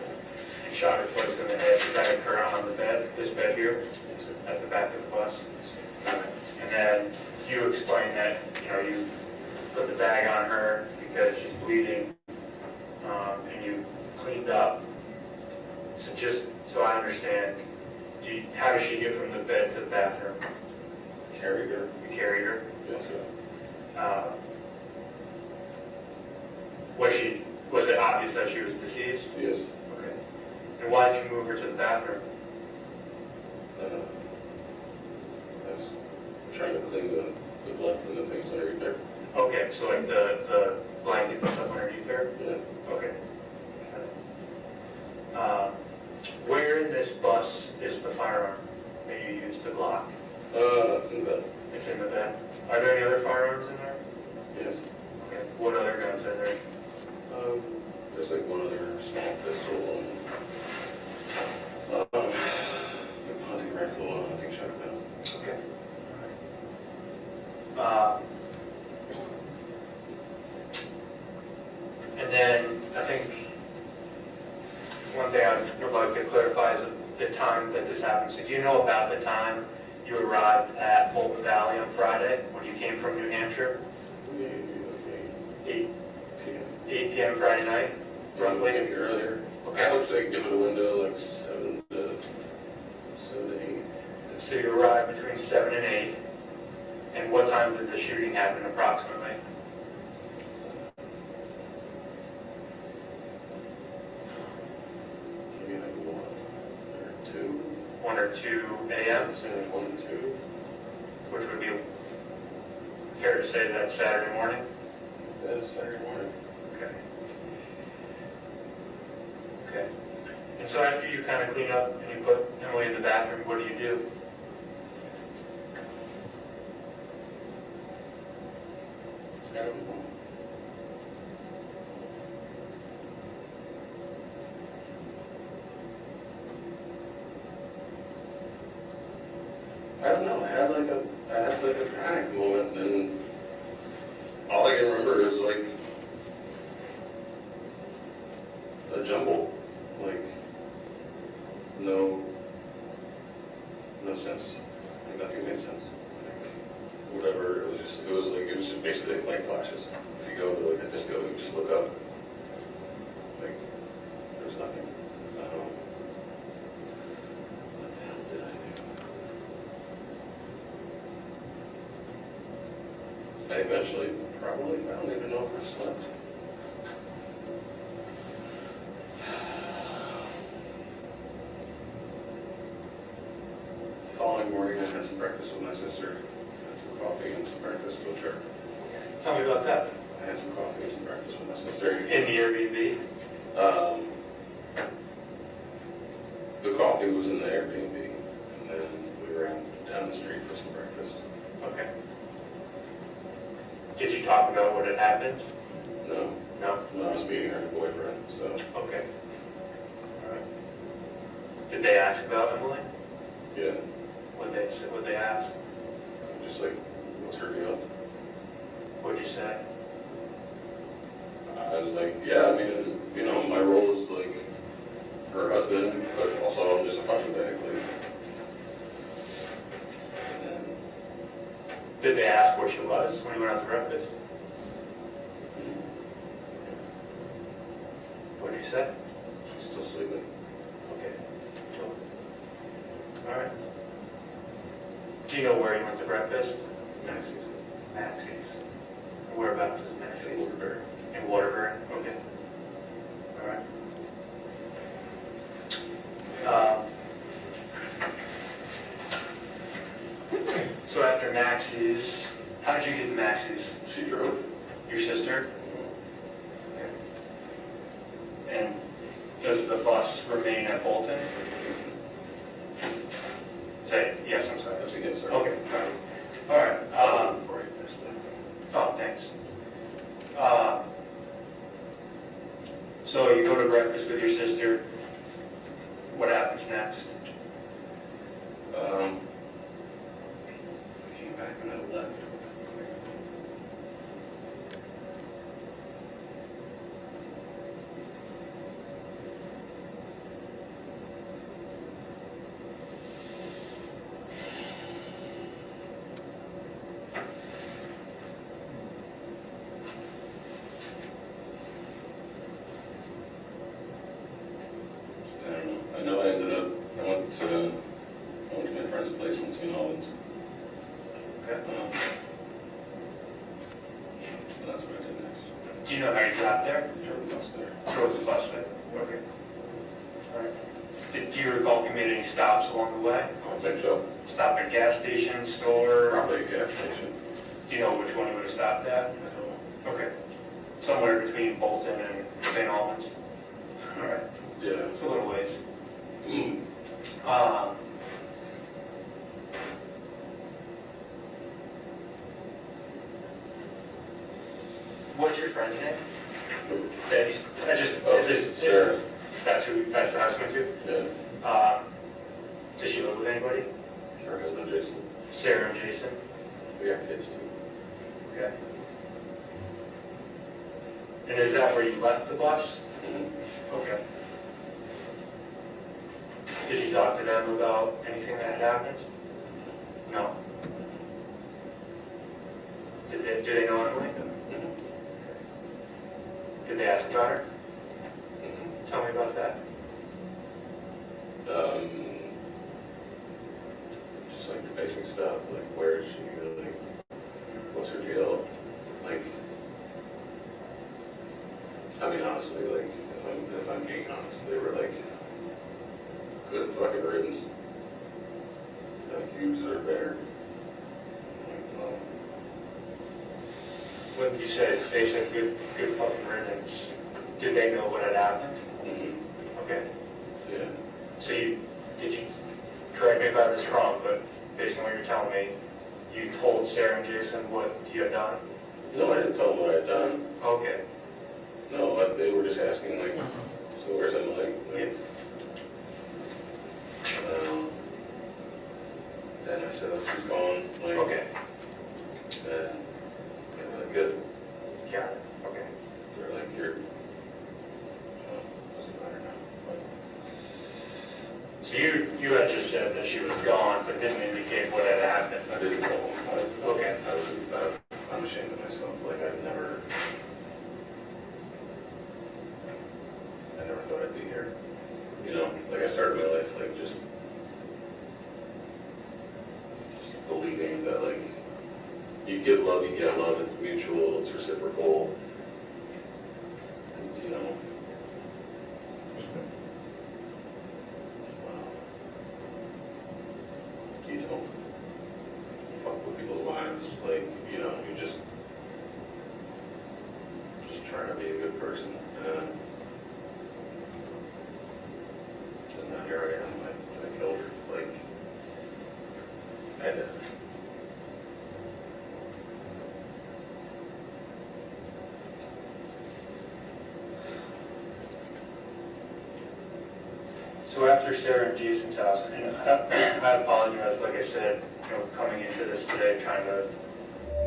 Speaker 5: and shot her twice in the head, did that occur on the bed, this bed here, at the back of the bus? And then you explained that, you put the bag on her because she's bleeding, and you cleaned up. So just so I understand, how does she get from the bed to the bathroom?
Speaker 1: Carried her.
Speaker 5: You carried her?
Speaker 1: Yes, sir.
Speaker 5: Was it obvious that she was deceased?
Speaker 1: Yes.
Speaker 5: Okay. And why did you move her to the bathroom?
Speaker 1: I was trying to clean the blood from the things underneath there.
Speaker 5: Okay, so like the blanket and stuff underneath her?
Speaker 1: Yeah.
Speaker 5: Okay. Where in this bus is the firearm that you used to block?
Speaker 1: In bed.
Speaker 5: It's in the bed. Are there any other firearms in there?
Speaker 1: Yes.
Speaker 5: Okay. What other guns are there?
Speaker 1: There's like one other small pistol and, a hunting rifle and a hunting shotgun.
Speaker 5: Okay. And then I think one thing I would like to clarify is the time that this happened. So do you know about the time you arrived at Bolton Valley on Friday when you came from New Hampshire?
Speaker 1: Maybe
Speaker 5: 8 p.m. Friday night, roughly?
Speaker 1: maybe earlier.
Speaker 5: Okay.
Speaker 1: I would say give it a window like 7 to 8.
Speaker 5: So you arrived between 7 and 8. And what time did the shooting happen approximately?
Speaker 1: Maybe like 1 or 2.
Speaker 5: 1 or 2 a.m.?
Speaker 1: Say like 1 or 2.
Speaker 5: Which would be fair to say that's Saturday morning?
Speaker 1: That is Saturday morning.
Speaker 5: Okay. Okay. And so after you kind of clean up and you put Emily in the bathroom, what do you do?
Speaker 1: I don't know. I had like a panic moment, and all I can remember is like a jumble, like, no sense, like, nothing made sense. Like, whatever, it was just basically like blank flashes. If you go to like a disco, you just look up, like, there's nothing. What the hell did I do? I eventually, probably, I don't even know if I slept. Following morning, I had some breakfast with my sister. I had some coffee and some breakfast with her.
Speaker 5: Tell me about that.
Speaker 1: I had some coffee and some breakfast with my sister.
Speaker 5: In the Airbnb?
Speaker 1: The coffee was in the Airbnb, and then we ran down the street for some breakfast.
Speaker 5: Okay. Did you talk about what had happened?
Speaker 1: No,
Speaker 5: No?
Speaker 1: I was meeting her boyfriend, so.
Speaker 5: Okay. All right. Did they ask about Emily?
Speaker 1: Yeah,
Speaker 5: What'd they ask?
Speaker 1: just like, what's her deal?
Speaker 5: What'd you say?
Speaker 1: I was like, yeah, I mean, you know, my role is like her husband, but also I'm just a punching bag, like. And
Speaker 5: Did they ask where she was when you went out to breakfast? What did you say?
Speaker 1: she's still sleeping.
Speaker 5: Okay. Cool. All right. Do you know where you went to breakfast?
Speaker 1: Maxie's.
Speaker 5: Maxie's. Whereabouts is Maxie's?
Speaker 1: Waterbury.
Speaker 5: In Waterbury? Okay. All right. So after Maxie's, how did you get to Maxie's?
Speaker 1: She drove.
Speaker 5: Your sister? Okay. And does the bus remain at Bolton? Say, yes, I'm sorry.
Speaker 1: That's against her.
Speaker 5: Okay, all right.
Speaker 1: Before I missed it.
Speaker 5: Oh, thanks. So you go to breakfast with your sister. What happens next?
Speaker 1: I came back and I left. I don't know. I know I ended up, I went to my friend's place in St. Albans.
Speaker 5: Okay.
Speaker 1: That's what I did next.
Speaker 5: Do you know how you got there?
Speaker 1: Drove the bus there.
Speaker 5: Drove the bus there. Okay. All right. Do you recall if you made any stops along the way?
Speaker 1: I don't think so.
Speaker 5: Stop at a gas station, store?
Speaker 1: Probably a gas station.
Speaker 5: Do you know which one you would have stopped at?
Speaker 1: I don't know.
Speaker 5: Okay. Somewhere between Bolton and St. Albans? All right.
Speaker 1: Yeah.
Speaker 5: It's a little ways.
Speaker 1: Mm.
Speaker 5: What's your friend's name?
Speaker 1: Sarah.
Speaker 5: That's the husband too?
Speaker 1: Yeah.
Speaker 5: Does she live with anybody?
Speaker 1: Her husband, Jason.
Speaker 5: Sarah and Jason?
Speaker 1: We got kids too.
Speaker 5: Okay. And is that where you left the bus?
Speaker 1: Mm-hmm.
Speaker 5: Okay. Did you talk to them about anything that had happened? No. Do they know Emily?
Speaker 1: Mm-hmm.
Speaker 5: Did they ask about her?
Speaker 1: Mm-hmm.
Speaker 5: Tell me about that.
Speaker 1: Just like the basic stuff, like where is she, like, what's her deal? Like, I mean, honestly, like, if I'm being honest, they were like, good fucking riddance. Like, you deserve better. Like, well,
Speaker 5: When you said they said good fucking riddance, did they know what had happened?
Speaker 1: mm-hmm.
Speaker 5: Okay.
Speaker 1: Yeah.
Speaker 5: So did you, correct me if I was wrong, but based on what you're telling me, you told Sarah and Jason what you had done?
Speaker 1: No, I didn't tell them what I'd done.
Speaker 5: Okay.
Speaker 1: No, they were just asking, like, so where's Emily? Like, and I said, oh, she's gone. Like,
Speaker 5: Okay.
Speaker 1: And they were like, good.
Speaker 5: Yeah. Okay.
Speaker 1: They're like, you're,
Speaker 5: but didn't indicate what had happened.
Speaker 1: I didn't tell him.
Speaker 5: Okay.
Speaker 1: I'm ashamed of myself. Like, I never thought I'd be here. You know, like I started my life, like, just believing that, like, you give love, you get love, it's mutual, it's reciprocal. And, you know, wow. You don't fuck with people's lives, like, you know, you're just trying to be a good person. And now here I am, I killed, like, and
Speaker 5: So after Sarah and Jason's house, and I apologize, like I said, you know, coming into this today, trying to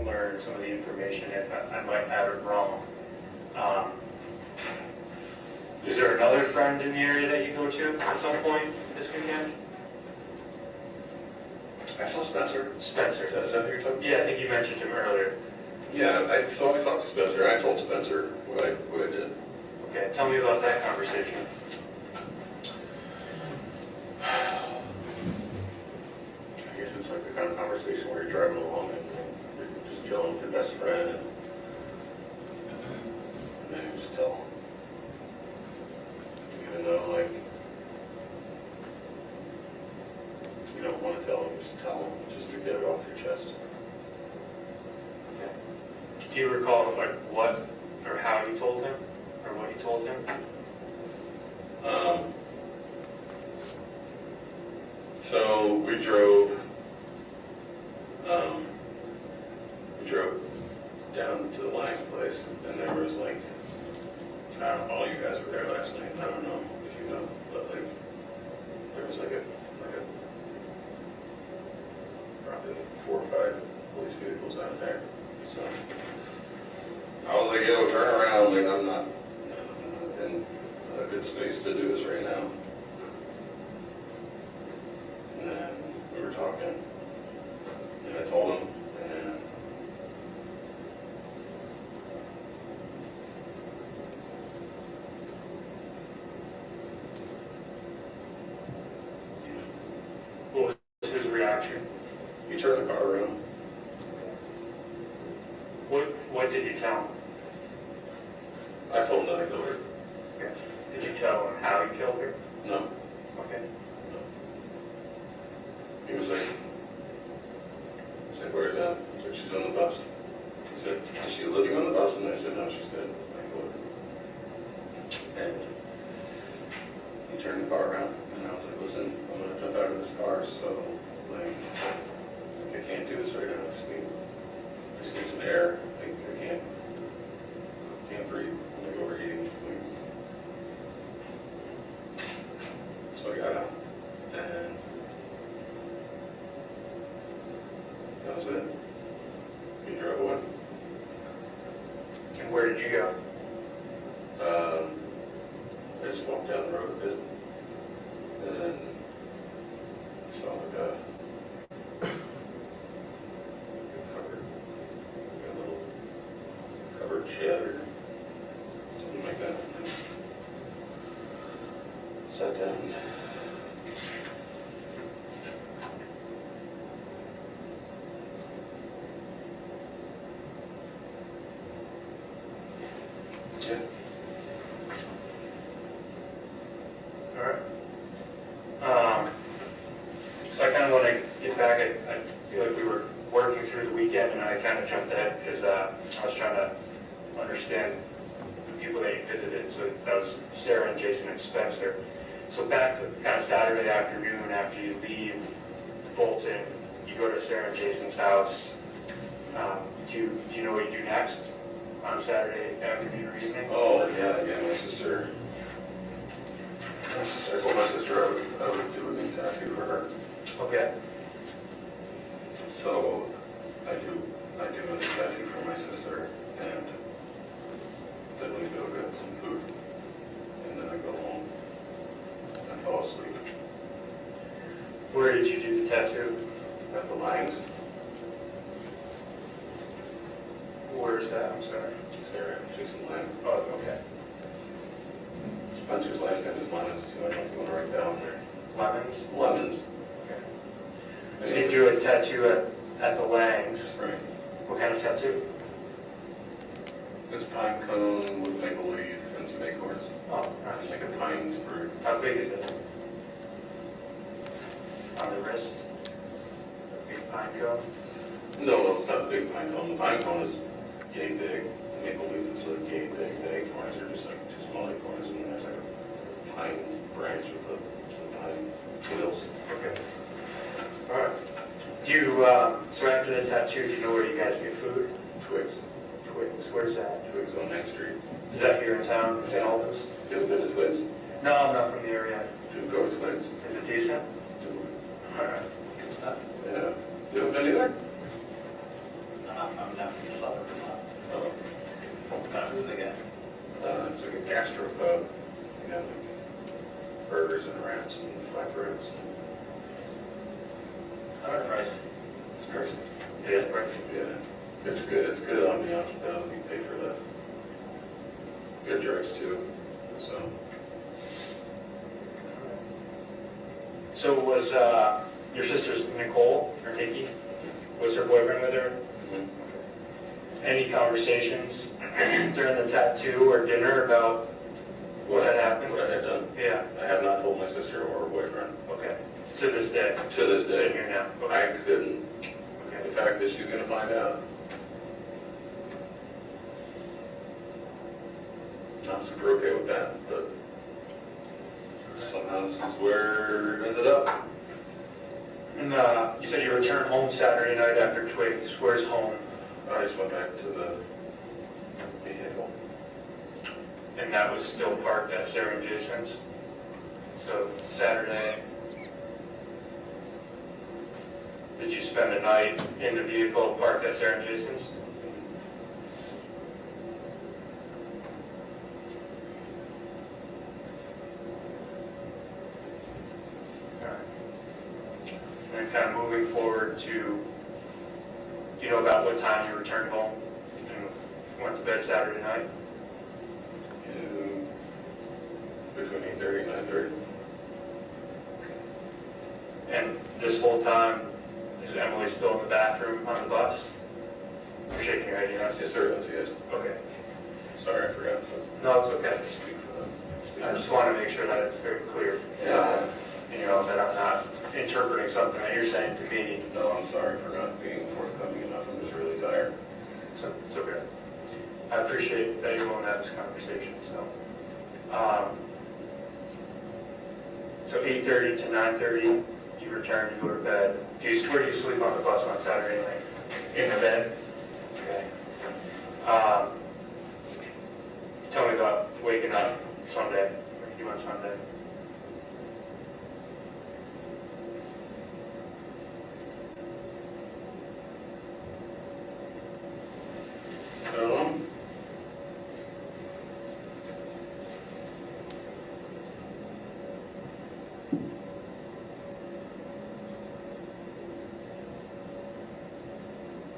Speaker 5: learn some of the information, and I might have it wrong. Is there another friend in the area that you go to at some point this weekend?
Speaker 1: I saw Spencer.
Speaker 5: Spencer.
Speaker 1: Is that who you're talking?
Speaker 5: Yeah, I think you mentioned him earlier.
Speaker 1: Yeah, I talked to Spencer. I told Spencer what I did.
Speaker 5: Okay, tell me about that conversation.
Speaker 1: I guess it's like the kind of conversation where you're driving along and you're just yelling at your best friend, and then you just tell them. Even though, like, you don't want to tell them, just tell them, just to get it off your chest.
Speaker 5: Do you recall, like, what or how you told him, or what you told him?
Speaker 1: So we drove down to the Lions place, and there was, like, I don't know, all you guys were there last night. I don't know if you know, but, like, there was like a probably 4 or 5 police vehicles out there. So I was like, yo, turn around. Like, I'm not in a good space to do this right now. And then we were talking, and I told him, and
Speaker 5: What was his reaction?
Speaker 1: he turned the car around.
Speaker 5: What did you tell him?
Speaker 1: I told him that I killed her.
Speaker 5: Okay. Did you tell him how you killed her?
Speaker 1: No.
Speaker 5: Okay.
Speaker 1: He was like, where is that? I said, she's on the bus. He said, is she living on the bus? And I said, no, she's dead. Like, what? And he turned the car around, and I was like, listen, I'm going to jump out of this car, so, like, I can't do this right now. I just need some air. Like, I can't breathe. I'm like overheating. Like, so I got out, and that was it. He drove away.
Speaker 5: And where did you go?
Speaker 1: I just walked down the road a bit, and then saw like a little covered shed or something like that. And sat down. Yeah.
Speaker 5: All right. So I kind of want to get back. I feel like we were working through the weekend, and I kind of jumped ahead because I was trying to understand the people that you visited. So that was Sarah and Jason and Spencer. So back to kind of Saturday afternoon after you leave Bolton, you go to Sarah and Jason's house. Do you know what you do next on Saturday afternoon or evening?
Speaker 1: Oh, yeah, my sister. I told my sister I would do a new tattoo for her.
Speaker 5: Okay.
Speaker 1: So I do a new tattoo for my sister, and then we go get some food, and then I go home and fall asleep.
Speaker 5: Where did you do the tattoo?
Speaker 1: That's the lines.
Speaker 5: Where's that? I'm sorry.
Speaker 1: There, just the lines.
Speaker 5: Oh, okay.
Speaker 1: Spencer's last name is Lemons, too. I don't know if you want to write down there.
Speaker 5: Lemons?
Speaker 1: Lemons.
Speaker 5: Okay. You do a tattoo at the Langs.
Speaker 1: Right.
Speaker 5: What kind of tattoo?
Speaker 1: This pine cone with maple leaf and some acorns.
Speaker 5: Oh,
Speaker 1: It's
Speaker 5: nice.
Speaker 1: like a pine fruit.
Speaker 5: How big is it? On the wrist? A big pine cone?
Speaker 1: No, it's not a big pine cone. The pine cone is yay big. The maple leaf is like yay big. The acorns are just like two small acorns, and then there's like a pine branch with the pine needles.
Speaker 5: Okay. All right. Do you, so after the tattoo, do you know where you guys get food?
Speaker 1: Twigs.
Speaker 5: Twigs. Where's that?
Speaker 1: Twigs on Next Street.
Speaker 5: Is that here in town, St. Albans?
Speaker 1: You ever been to Twigs?
Speaker 5: No, I'm not from the area.
Speaker 1: Do go to Twigs.
Speaker 5: Is it decent? All right.
Speaker 1: Yeah. You ever been either?
Speaker 6: I'm not from the southern Vermont.
Speaker 1: Oh.
Speaker 6: Who's the guy?
Speaker 1: It's like a gastropub. You know, like burgers and wraps and flatbreads.
Speaker 6: All right, price.
Speaker 1: It's crazy.
Speaker 5: Yeah, right.
Speaker 1: Yeah. It's good. It's good on the hospitality. You pay for that. Good drinks too.
Speaker 5: So was, your sister's Nicole, or Nikki? Was her boyfriend with her? Any conversations during the tattoo or dinner about what had happened?
Speaker 1: What I had done.
Speaker 5: Yeah,
Speaker 1: I have not told my sister or her boyfriend.
Speaker 5: okay. To this day?
Speaker 1: To this
Speaker 5: Sitting
Speaker 1: day.
Speaker 5: here now?
Speaker 1: I couldn't.
Speaker 5: Okay.
Speaker 1: The fact that she's going to find out. Not super okay with that, but somehow this is where it ended up.
Speaker 5: And, you said you returned home Saturday night after Twigs. Where's home?
Speaker 1: I just went back to the vehicle.
Speaker 5: And that was still parked at Sarah and Jason's? So Saturday, did you spend the night in the vehicle parked at Sarah and Jason's? And kind of moving forward to, do you know about what time you returned home and went to bed Saturday night?
Speaker 1: Between 8:30 and 9:30.
Speaker 5: And this whole time, is Emily still in the bathroom on the bus? You're shaking your head, yes?
Speaker 1: Yes, sir. Yes.
Speaker 5: Okay.
Speaker 1: Sorry, I forgot to
Speaker 5: No, it's okay.
Speaker 1: speak for that.
Speaker 5: I just want to make sure that it's very clear.
Speaker 1: Yeah.
Speaker 5: You know, that I'm not interpreting something that you're saying to me.
Speaker 1: No, I'm sorry for not being forthcoming enough. I'm just really tired.
Speaker 5: So it's okay. I appreciate that you're willing to have this conversation, so. So 8:30 to 9:30, you return, you go to bed. Where do you sleep on the bus on Saturday night? In the bed? Okay. Tell me about waking up Sunday, what you do on Sunday.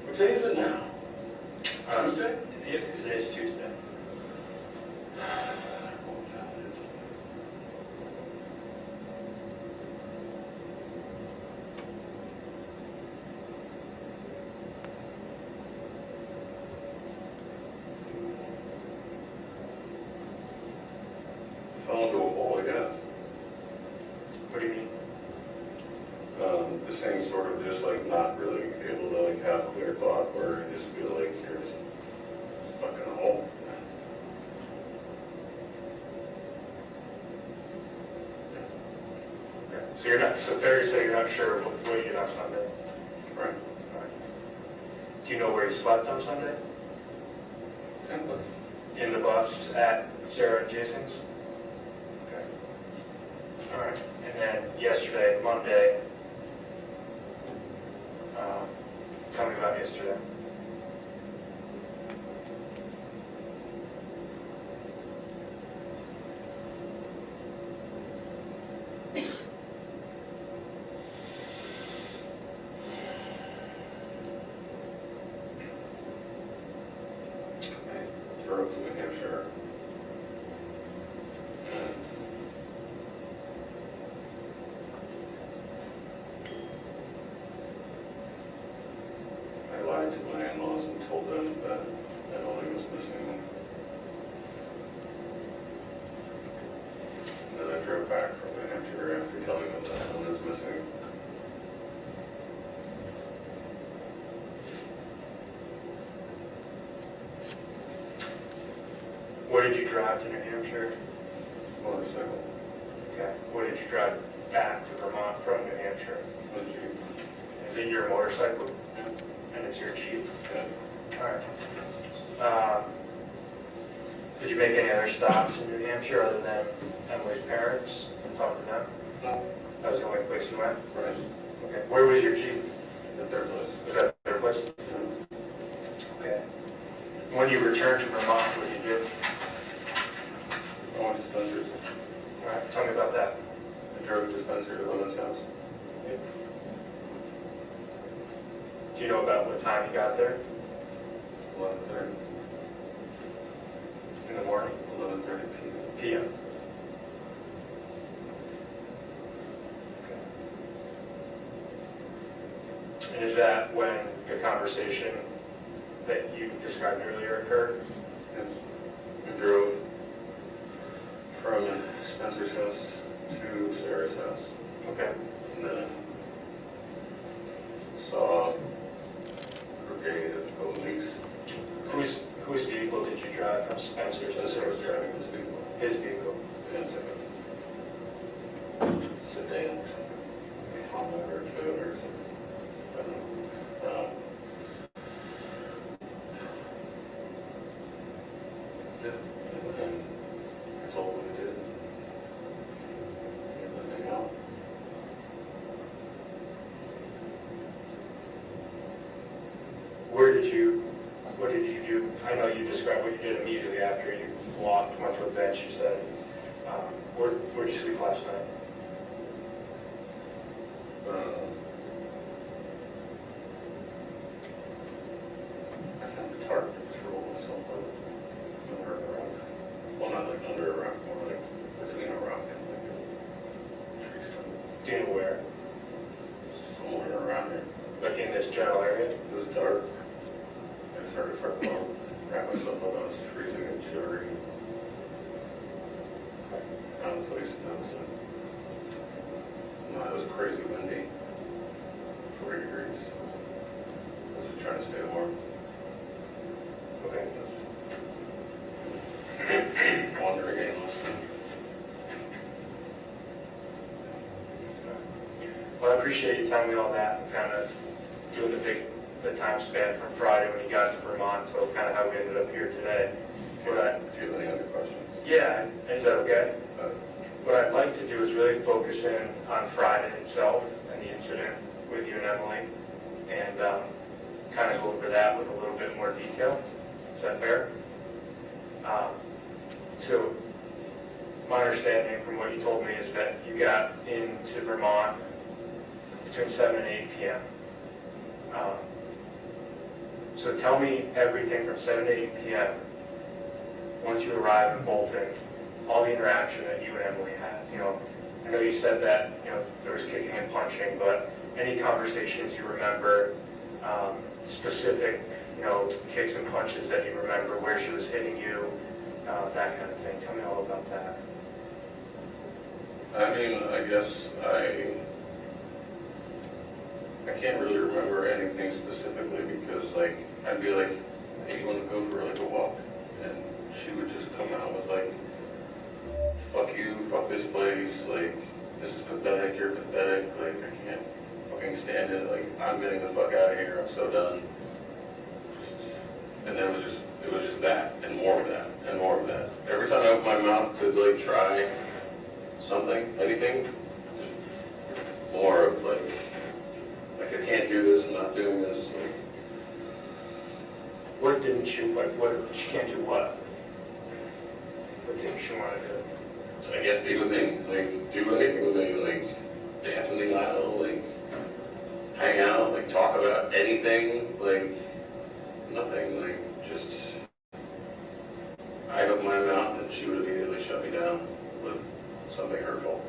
Speaker 1: What day is it now? Tuesday?
Speaker 5: Yes, today's Tuesday.
Speaker 1: Fell into a hole, I guess.
Speaker 5: What do you mean?
Speaker 1: The same sort of just like not really able to like have clear thought, or just feel like you're stuck in a hole.
Speaker 5: Okay. So you're not, so fair to say you're not sure what you did on Sunday?
Speaker 1: Right.
Speaker 5: All right. Do you know where you slept on Sunday? In the bus at Sarah and Jason's? Okay. All right. And then yesterday, Monday, tell me about yesterday.
Speaker 1: drove to New Hampshire. And I lied to my in-laws and told them that Emily was missing. And then I drove back from New Hampshire after telling them that Emily was missing.
Speaker 5: Where did you drive to New Hampshire?
Speaker 1: Motorcycle.
Speaker 5: Okay. Where did you drive back to Vermont from New Hampshire?
Speaker 1: With you.
Speaker 5: Is it your motorcycle?
Speaker 1: Yeah.
Speaker 5: And it's your Jeep?
Speaker 1: Yeah.
Speaker 5: All right. Did you make any other stops in New Hampshire other than Emily's parents and talk to them?
Speaker 1: No.
Speaker 5: That was the only place you went?
Speaker 1: Right.
Speaker 5: Okay. Where was your Jeep?
Speaker 1: At their place.
Speaker 5: Was that their place?
Speaker 1: Yeah.
Speaker 5: Okay. When you returned to Vermont, what did you do?
Speaker 1: I went to Spencer's.
Speaker 5: All right. Tell me about that.
Speaker 1: I drove to Spencer to Levin's house.
Speaker 5: Do you know about what time you got there?
Speaker 1: 11:30.
Speaker 5: In the morning?
Speaker 1: 11:30 p.m.
Speaker 5: PM. And is that when the conversation that you described earlier occurred?
Speaker 1: Yes. We drove from Spencer's house to Sarah's house.
Speaker 5: Okay.
Speaker 1: And then saw a brigade of police.
Speaker 5: Whose vehicle did you drive from Spencer's to
Speaker 1: Spencer was
Speaker 5: Sarah's?
Speaker 1: driving his vehicle.
Speaker 5: His vehicle.
Speaker 1: And sedan. Honda or Toyota or something. I don't know. Yeah. And then I told him I did. And nothing else.
Speaker 5: What did you do? I know you described what you did immediately after you walked, went to a bench, you said. Where'd you sleep last night?
Speaker 1: I found the tarp to roll myself up under a rock. Well, not like under a rock, more like between a rock and like a tree stump.
Speaker 5: Do you know where?
Speaker 1: Somewhere around here.
Speaker 5: Like in this general area?
Speaker 1: It was dark. I started to wrap myself up. I was freezing and shivering. Found the place and that was it. No, it was crazy windy. 40 degrees. I was just trying to stay warm.
Speaker 5: Okay.
Speaker 1: Wandering aimlessly.
Speaker 5: Well, I appreciate you telling me all that and kind of doing the time span from Friday when you got to Vermont, so kind of how we ended up here today.
Speaker 1: Do you have any other questions?
Speaker 5: Yeah, is that okay? What I'd like to do is really focus in on Friday itself and the incident with you and Emily, and kind of go over that with a little bit more detail. Is that fair? So, my understanding from what you told me is that you got into Vermont between 7 and 8 p.m. So tell me everything from 7 to 8 p.m. once you arrive in Bolton, all the interaction that you and Emily had. You know, I know you said that, you know, there was kicking and punching, but any conversations you remember, specific, you know, kicks and punches that you remember, where she was hitting you, that kind of thing. Tell me all about that.
Speaker 1: I mean, I guess I can't really remember anything specifically because, like, I'd be like, hey, you want to go for, like, a walk? And she would just come out with, like, fuck you, fuck this place, like, this is pathetic, you're pathetic, like, I can't fucking stand it, like, I'm getting the fuck out of here, I'm so done. And then it was just that, and more of that, and more of that. Every time I opened my mouth to, like, try something, anything, more of, like, I can't do this, I'm not doing this, like.
Speaker 5: What didn't you, like, what, she can't do what? What didn't she want to do?
Speaker 1: I guess be with me, like, do anything with me, like, dance with me loud, like, hang out, like, talk about anything, like, nothing, like, just, I opened my mouth and she would immediately shut me down with something hurtful.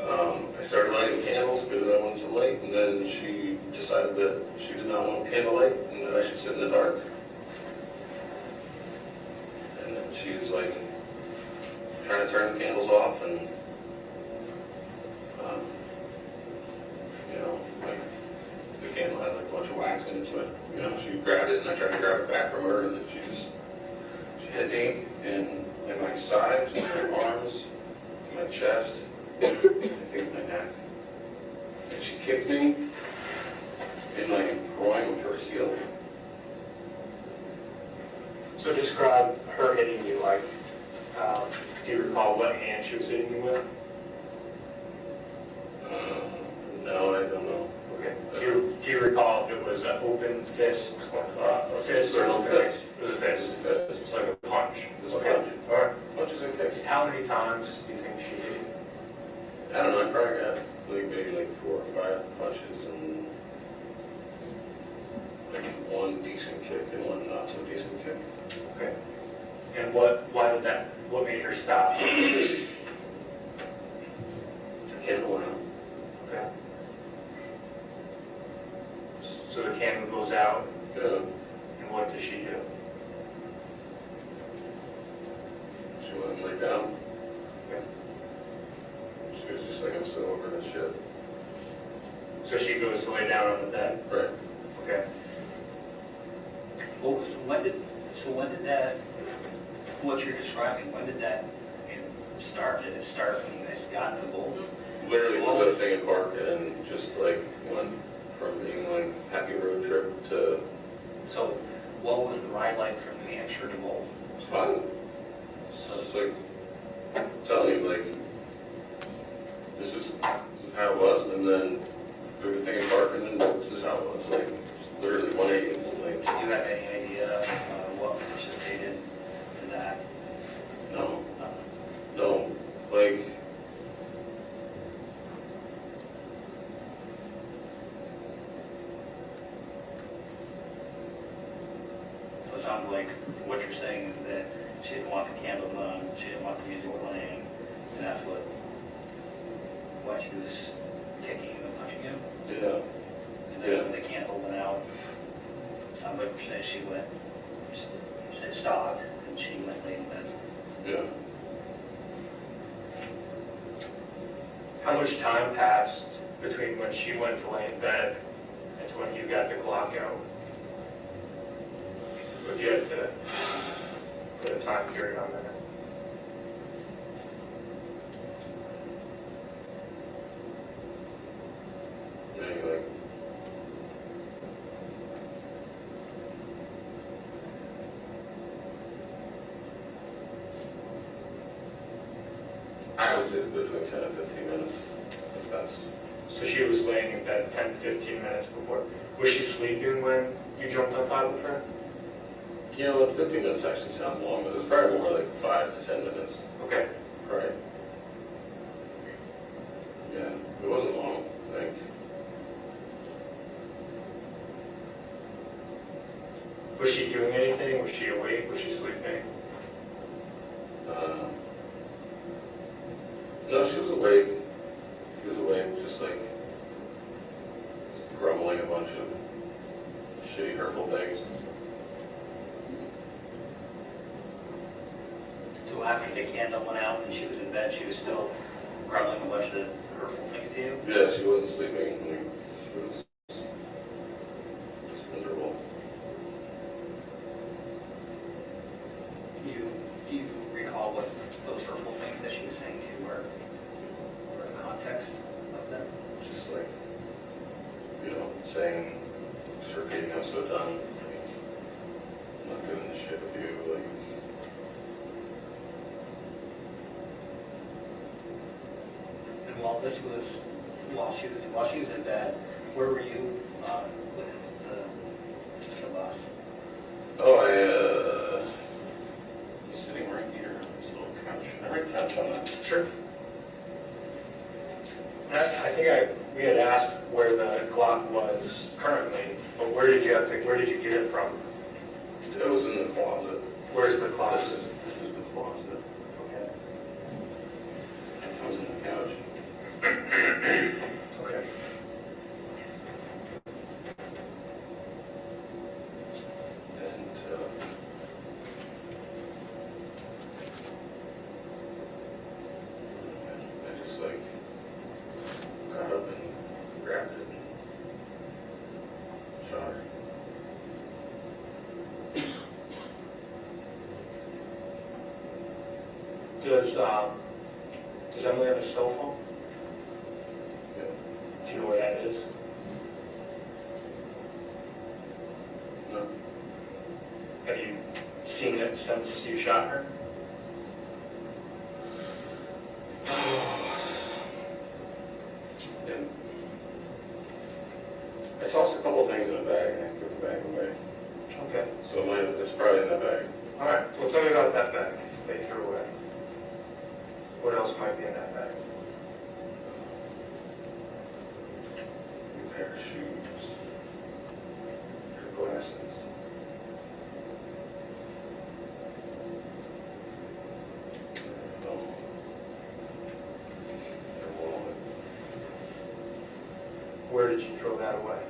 Speaker 1: I started lighting candles because I wanted to light, and then she decided that she did not want candlelight and that I should sit in the dark. And then she was like trying to turn the candles off, and you know, like the candle had like a bunch of wax into it. You know, she grabbed it and I tried to grab it back from her, and then she hit me in my sides, my arms, my chest, I think my neck. And she kicked me in my groin with her heel.
Speaker 5: So describe her hitting you, like, do you recall what hand she was hitting you with?
Speaker 1: No, I don't know.
Speaker 5: Okay. Do you recall if it was an open fist, a fist or a fist? It was a fist. It's like a punch. Okay. All right.
Speaker 1: Punches and kicks.
Speaker 5: How many times do you think she hit you?
Speaker 1: I don't know, I probably got maybe 4 or 5 punches and like one decent kick and one not so decent kick.
Speaker 5: Okay. And what made her stop?
Speaker 1: The candle went out.
Speaker 5: Okay. So the candle goes out,
Speaker 1: Yeah.
Speaker 5: and what does she do?
Speaker 1: She went and lay down.
Speaker 5: Okay.
Speaker 1: She was just like, I'm so over this shit.
Speaker 5: So she goes to lay down on the bed?
Speaker 1: Right.
Speaker 5: Okay.
Speaker 6: Well, so when did that, what you're describing, when did that start? Did it start when you guys got to Bolton?
Speaker 1: Literally was a thing in park and just like went from being like happy road trip to
Speaker 6: So what was the ride like from New Hampshire to Bolton?
Speaker 1: fun. So it's like, I'm telling you, like, this is how it was, and then we were thinking park, and then this is how it was. Like, literally 180. Like,
Speaker 6: Do you have any idea what precipitated that?
Speaker 1: no. No. Like,
Speaker 6: So it sounds like what you're saying is that she didn't want the candle on, she didn't want the music playing, and that's why she was kicking you and punching you.
Speaker 1: yeah.
Speaker 6: And then when the candle went out, it sounds like she stopped, and she went lay in bed.
Speaker 1: Yeah.
Speaker 5: How much time passed between when she went to lay in bed and to when you got the Glock out? If you had to put a time period on that.
Speaker 1: Maybe like, I would say between 10 and 15 minutes. If that's,
Speaker 5: So she was laying in bed 10 to 15 minutes before. Was she sleeping when you jumped on top of her?
Speaker 1: you know, 15 minutes actually sounds long, but it's probably more like 5 to 10 minutes.
Speaker 5: Okay.
Speaker 1: Right. Yeah, it wasn't long, I think.
Speaker 5: Was she doing anything? Was she awake? Was she sleeping?
Speaker 1: No, she was awake. She was awake, just like grumbling a bunch of shitty, hurtful things.
Speaker 6: So after the candle went out and she was in bed, she was still grumbling a bunch of hurtful things to you?
Speaker 1: Yeah, she wasn't sleeping. Like, she was just miserable.
Speaker 6: Do you recall what those hurtful things that she was saying to you were in the context of them?
Speaker 1: Just like, you know, saying, just repeating, I'm so done. Like, I'm not doing this shit with you. Like,
Speaker 6: And while she was in bed, where were you with the bus?
Speaker 1: oh, I was sitting right here on this little couch. I read couch on that.
Speaker 5: Sure. I think we had asked where the Glock was currently, but where did you get it from?
Speaker 1: It was in the closet.
Speaker 5: Where's the closet?
Speaker 4: This is the closet.
Speaker 5: Okay.
Speaker 4: I was on the couch.
Speaker 5: Okay.
Speaker 4: And, I just like got up and grabbed it and shot her.
Speaker 5: Does Emily have a cell phone?
Speaker 4: Yeah.
Speaker 5: Do you know where that is?
Speaker 4: No.
Speaker 5: Have you seen it since you shot her?
Speaker 4: And I tossed a couple of things in the bag and I took the bag away.
Speaker 5: Okay.
Speaker 4: So it's probably in the bag.
Speaker 5: All right, well, tell me about that bag that you threw away. What else might be in that bag?
Speaker 4: A pair of shoes. Her glasses. Her wallet.
Speaker 5: Where did you throw that away?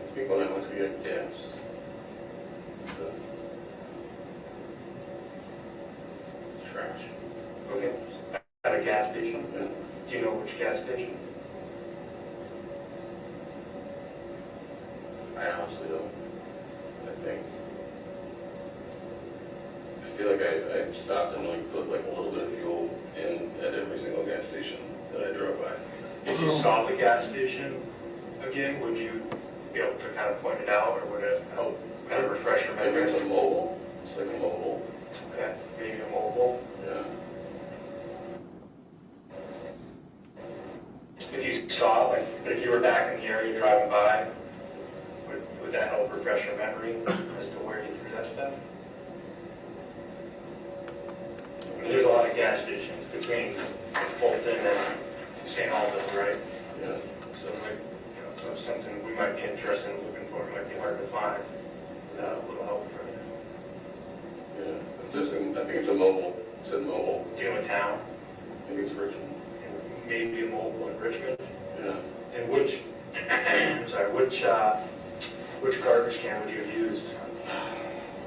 Speaker 4: I think when I went to get gas. The trash.
Speaker 5: Okay. At a gas station?
Speaker 4: Yeah.
Speaker 5: Do you know which gas station?
Speaker 4: I honestly don't. I think. I feel like I stopped and like put like a little bit of fuel in at every single gas station that I drove by.
Speaker 5: If you saw the gas station again, would you be able to kind of point it out, or would it help kind of refresh your
Speaker 4: Maybe
Speaker 5: memory?
Speaker 4: it's a mobile. It's like a mobile.
Speaker 5: Okay, maybe a mobile.
Speaker 4: Yeah.
Speaker 5: If you saw, like, if you were back in the area driving by, would that help refresh your memory as to where you threw that stuff? I mean, there's a lot of gas stations between Fulton and St. Albans, right?
Speaker 4: Yeah.
Speaker 5: So, like, you know, so something we might be interested in looking for might be hard to find. That little help for you.
Speaker 4: Yeah. I think it's a mobile. It said mobile.
Speaker 5: Do you know a town?
Speaker 4: I think it's Richmond.
Speaker 5: Maybe a mobile in Richmond?
Speaker 4: Yeah.
Speaker 5: And which, sorry, which garbage can would you have used?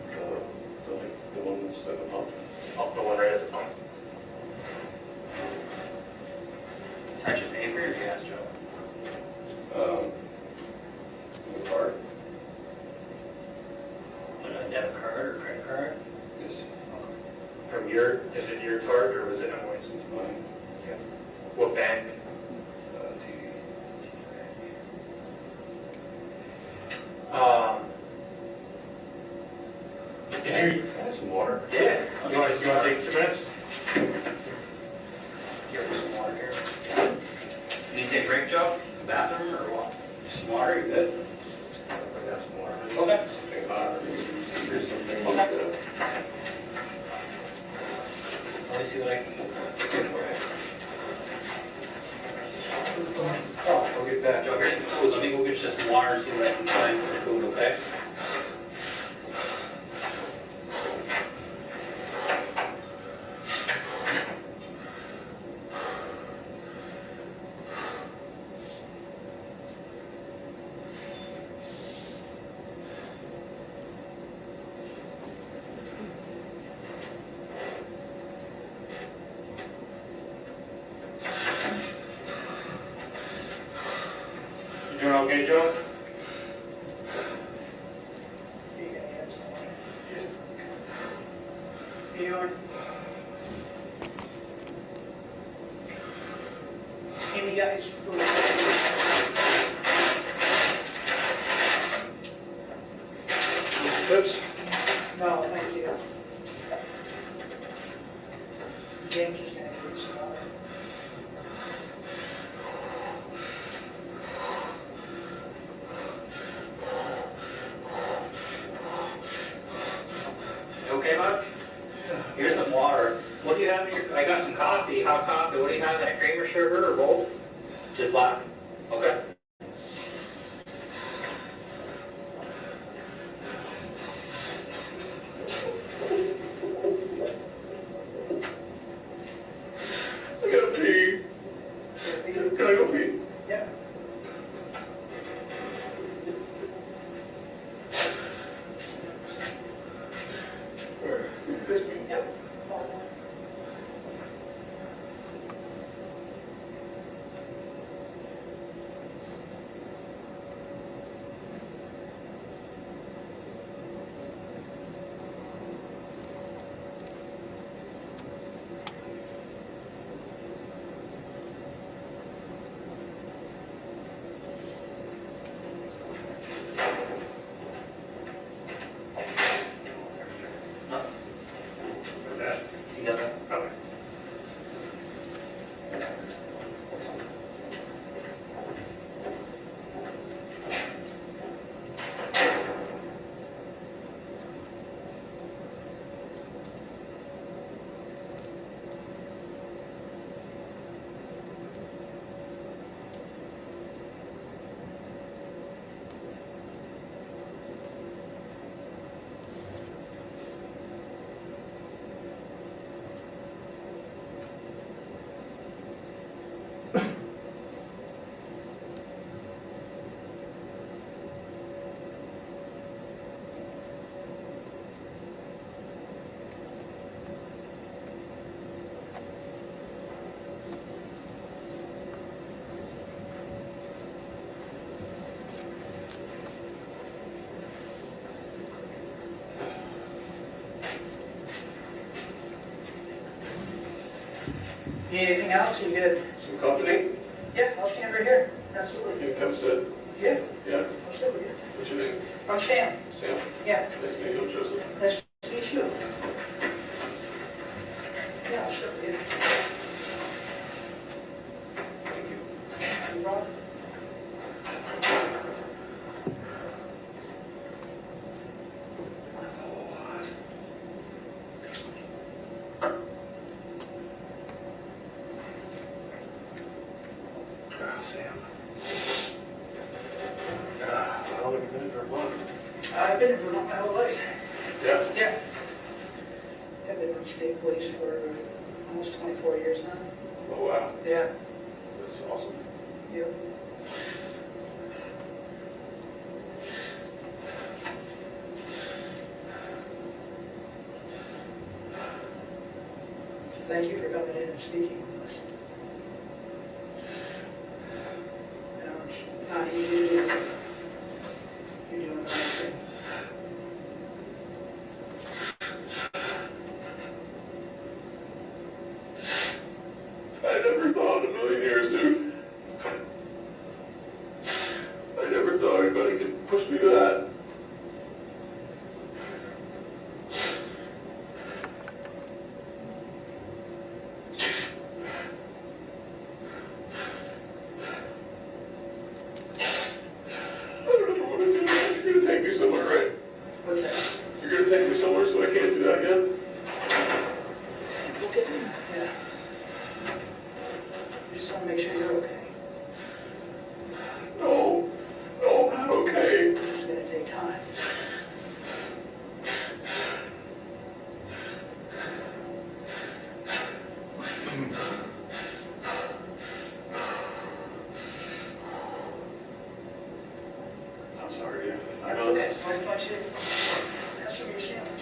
Speaker 4: The one that's at the pump.
Speaker 5: Oh, the one right at the pump.
Speaker 6: Is that just paper or gas, Joe?
Speaker 4: The card.
Speaker 6: A debit card or credit card?
Speaker 4: Yes.
Speaker 5: From is it your card or was it Emily's?
Speaker 4: Mine.
Speaker 5: Okay. What bank?
Speaker 4: TV.
Speaker 5: Did you?
Speaker 4: Can I have some water?
Speaker 5: Yeah. You want to take 2 minutes?
Speaker 6: Give her some water here. Need to take a drink, Joe? Bathroom or what? Some water, you good?
Speaker 4: I got some water.
Speaker 5: Okay.
Speaker 4: Something hot. Here's something.
Speaker 5: Okay.
Speaker 6: Let me see what I can do.
Speaker 5: Oh, we'll get that.
Speaker 6: Joe, here's some food. Let me go get you some water and see what I can find for food, okay?
Speaker 5: You doing okay, Joe?
Speaker 2: Any guys?
Speaker 5: Oops.
Speaker 2: No, thank you. James is gonna do some.
Speaker 6: You okay, bud? Here's some water. What do you have in your, I got some coffee, hot coffee. What do you have in that, cream or sugar or both? Just black? Okay.
Speaker 1: Can I go pee?
Speaker 2: Yeah. Yep.
Speaker 5: You got that? Okay.
Speaker 2: Need anything else? You good?
Speaker 1: Some company?
Speaker 2: Yeah, I'll stand right here. Absolutely.
Speaker 1: You come sit.
Speaker 2: Yeah,
Speaker 1: Yeah.
Speaker 2: absolutely.
Speaker 1: What's your name?
Speaker 2: I'm Sam.
Speaker 1: Sam.
Speaker 2: Yeah.
Speaker 1: Nice to meet you, Joseph.
Speaker 2: Nice to meet you. Yeah, I'll show you.
Speaker 1: Thank you.
Speaker 2: You want?
Speaker 1: How long have you been in Vermont?
Speaker 2: I've been in Vermont my whole life.
Speaker 1: Yeah.
Speaker 2: Yeah. I've been in state police for almost 24 years now.
Speaker 1: Oh, wow.
Speaker 2: Yeah.
Speaker 1: That's awesome.
Speaker 2: Yeah. Thank you for coming in and speaking with us. It's not easy to do. You're doing the right thing.
Speaker 1: I never thought in a million years, dude. I never thought anybody could push me to that. I don't know what to do. You're gonna take me somewhere, right?
Speaker 2: What's that?
Speaker 1: You're gonna take me somewhere so I can't do that again?
Speaker 2: Okay. Yeah. Just want to make sure you're okay.
Speaker 1: No. No, I'm not okay.
Speaker 2: It's going to take time.
Speaker 1: I'm sorry, dude. I
Speaker 2: It's
Speaker 1: know
Speaker 2: okay. I want you to have some of your sandwich.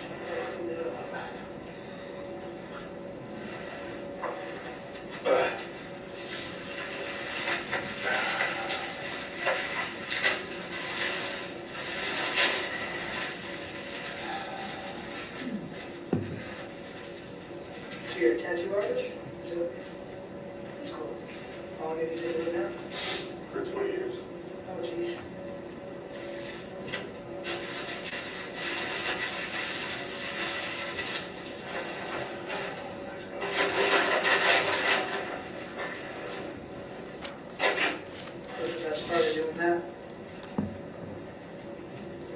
Speaker 2: So you're a tattoo artist? Is it? That's cool. How long have you been doing that?
Speaker 1: For 20 years.
Speaker 2: Oh, geez. What's the best part of doing that?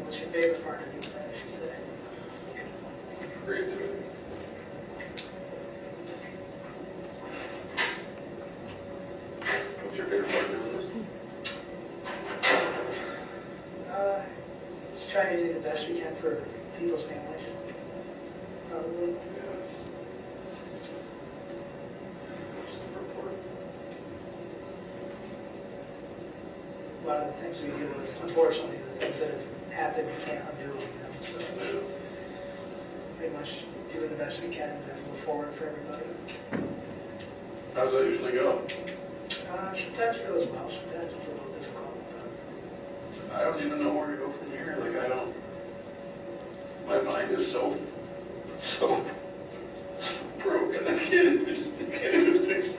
Speaker 2: What's your favorite part of doing that, I should say?
Speaker 1: Creativity. What's your favorite part of doing this?
Speaker 2: Just trying to do the best we can for people's families. Probably.
Speaker 7: a lot of the things we do is, unfortunately, the things that have happened, we can't undo, you know, so pretty much doing the best we can and move forward for everybody.
Speaker 1: How's that usually go?
Speaker 7: Sometimes it goes well, sometimes it's a little difficult.
Speaker 1: I don't even know where to go from here. Like, I don't. My mind is so broken. I can't even fix it.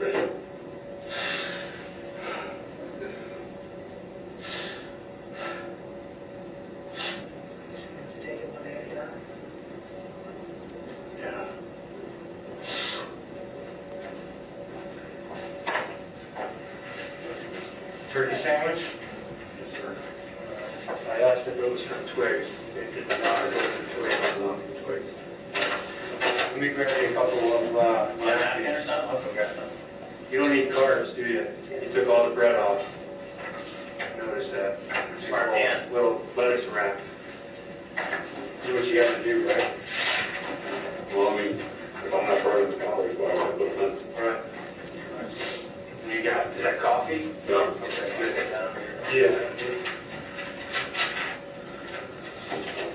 Speaker 7: Take it one day at a time.
Speaker 1: Yeah.
Speaker 5: Turkey sandwich?
Speaker 1: Yes, sir.
Speaker 5: I asked if it was for twigs. They did not, it was for twigs. Twigs. Let me grab you a couple of,
Speaker 6: napkin or something? Okay.
Speaker 5: you don't need carbs, do you? You took all the bread off. Notice that.
Speaker 6: Smart man.
Speaker 5: Little lettuce wrap. Do what you have to do, right?
Speaker 1: Well, I mean, if I'm not burning the calories, why would I put them in?
Speaker 5: All right. And you got, is that coffee?
Speaker 1: No.
Speaker 5: Okay, good. Yeah.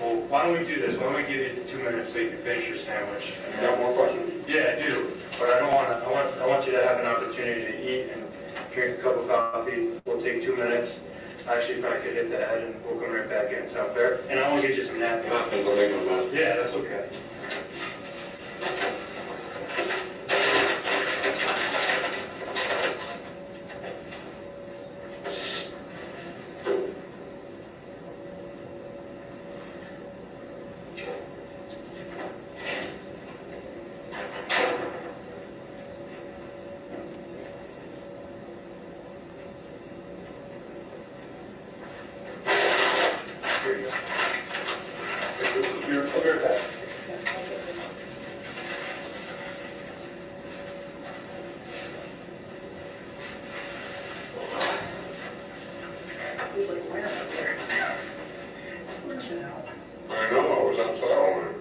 Speaker 5: Well, why don't we do this? Why don't we give you 2 minutes so you can finish your sandwich?
Speaker 1: You got more questions?
Speaker 5: Yeah, I do. But I don't want to, I want you to have an opportunity to eat and drink a cup of coffee. We'll take 2 minutes. Actually, if I could hit the ad and we'll come right back in. Sound fair? And I want to get you some napkins.
Speaker 1: Nothing but make a mess.
Speaker 5: Yeah, that's okay. Here you go.
Speaker 1: You're clear back.
Speaker 7: He's like, where up there? Where's it out?
Speaker 1: I know, I was outside all night.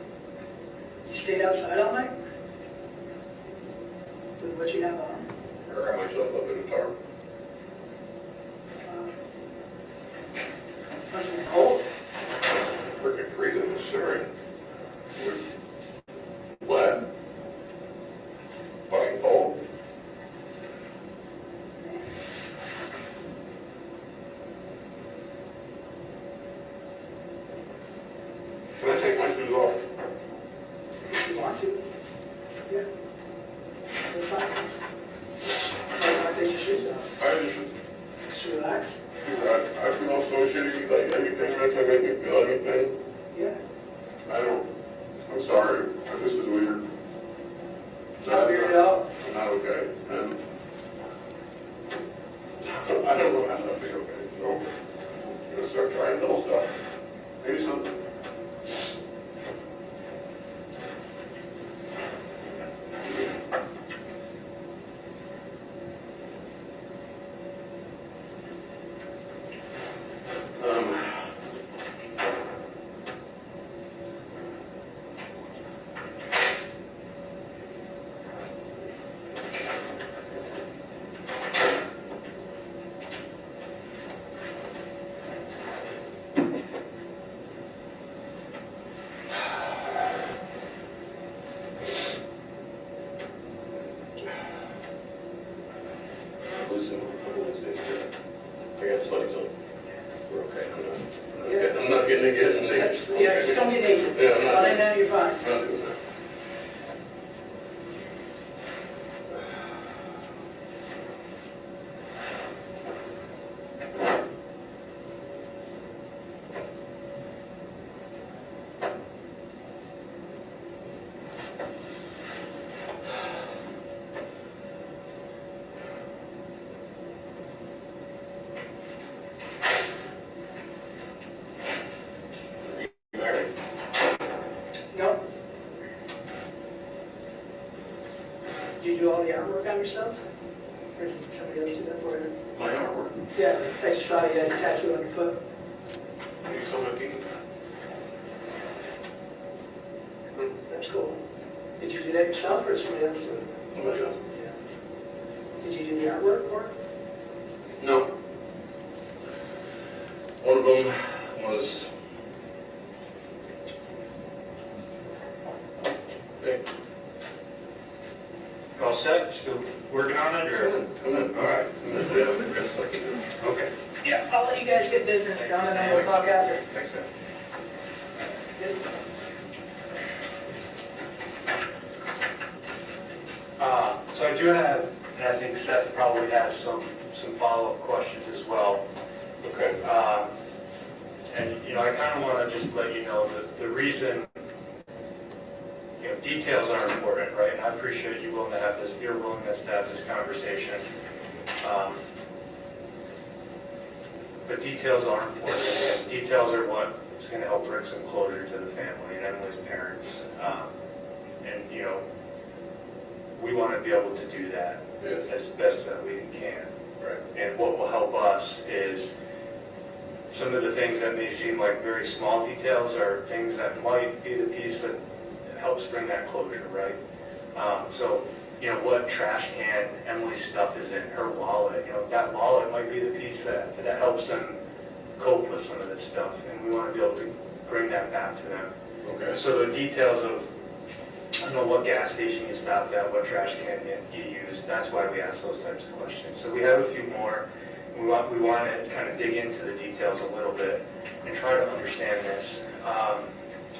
Speaker 7: You stayed outside all night? With what you have on?
Speaker 1: I got myself up in the tarp.
Speaker 7: Must have been cold.
Speaker 1: Freaking freezing, Missouri. Was wet. Fucking cold. Can I take my shoes off?
Speaker 7: If you want to. Yeah. That's fine. Why not take your shoes off?
Speaker 1: I just,
Speaker 7: Just relax.
Speaker 1: I feel so shitty, like anything that can make me feel anything.
Speaker 7: Yeah.
Speaker 1: I'm sorry, this is weird.
Speaker 7: Not weird at all.
Speaker 1: I'm not okay, and I don't know how to be okay, so I'm gonna start trying little stuff. Maybe something. I'm not getting it.
Speaker 7: Yeah, just don't get naked.
Speaker 1: Yeah, I'm not.
Speaker 7: Other than that, you're fine.
Speaker 1: I'm not doing that. Married?
Speaker 7: No. Do you do all the artwork on yourself? Or did somebody else do that for you?
Speaker 1: My artwork.
Speaker 7: Yeah, I just saw you had a tattoo on your foot.
Speaker 1: Maybe someone beat me.
Speaker 7: That's cool. Did you do that yourself or somebody else do it?
Speaker 1: Somebody else.
Speaker 7: Yeah. Did you do the artwork for it?
Speaker 1: No. One of them was, okay,
Speaker 5: All set? Still working on it, or?
Speaker 1: come in.
Speaker 5: All right. Okay.
Speaker 7: Yeah, I'll let you guys get business done, and then we'll talk after.
Speaker 5: Thanks, man. So I do have, and I think Seth probably has some follow-up questions as well.
Speaker 1: Okay.
Speaker 5: And, you know, I kind of want to just let you know that the reason, you know, details are important, right? And I appreciate you willing to have this, your willingness to have this conversation. But details are important. And details are what is going to help bring some closure to the family and Emily's parents. And, you know, we want to be able to do that as best that we can.
Speaker 1: Right.
Speaker 5: And what will help us is some of the things that may seem like very small details are things that might be the piece that helps bring that closure, right? So, you know, what trash can Emily's stuff is in, her wallet, you know, that wallet might be the piece that helps them cope with some of this stuff. And we want to be able to bring that back to them.
Speaker 1: Okay.
Speaker 5: So the details of, I don't know what gas station you stopped at, what trash can you used, that's why we ask those types of questions. So we have a few more. We want to kind of dig into the details a little bit and try to understand this.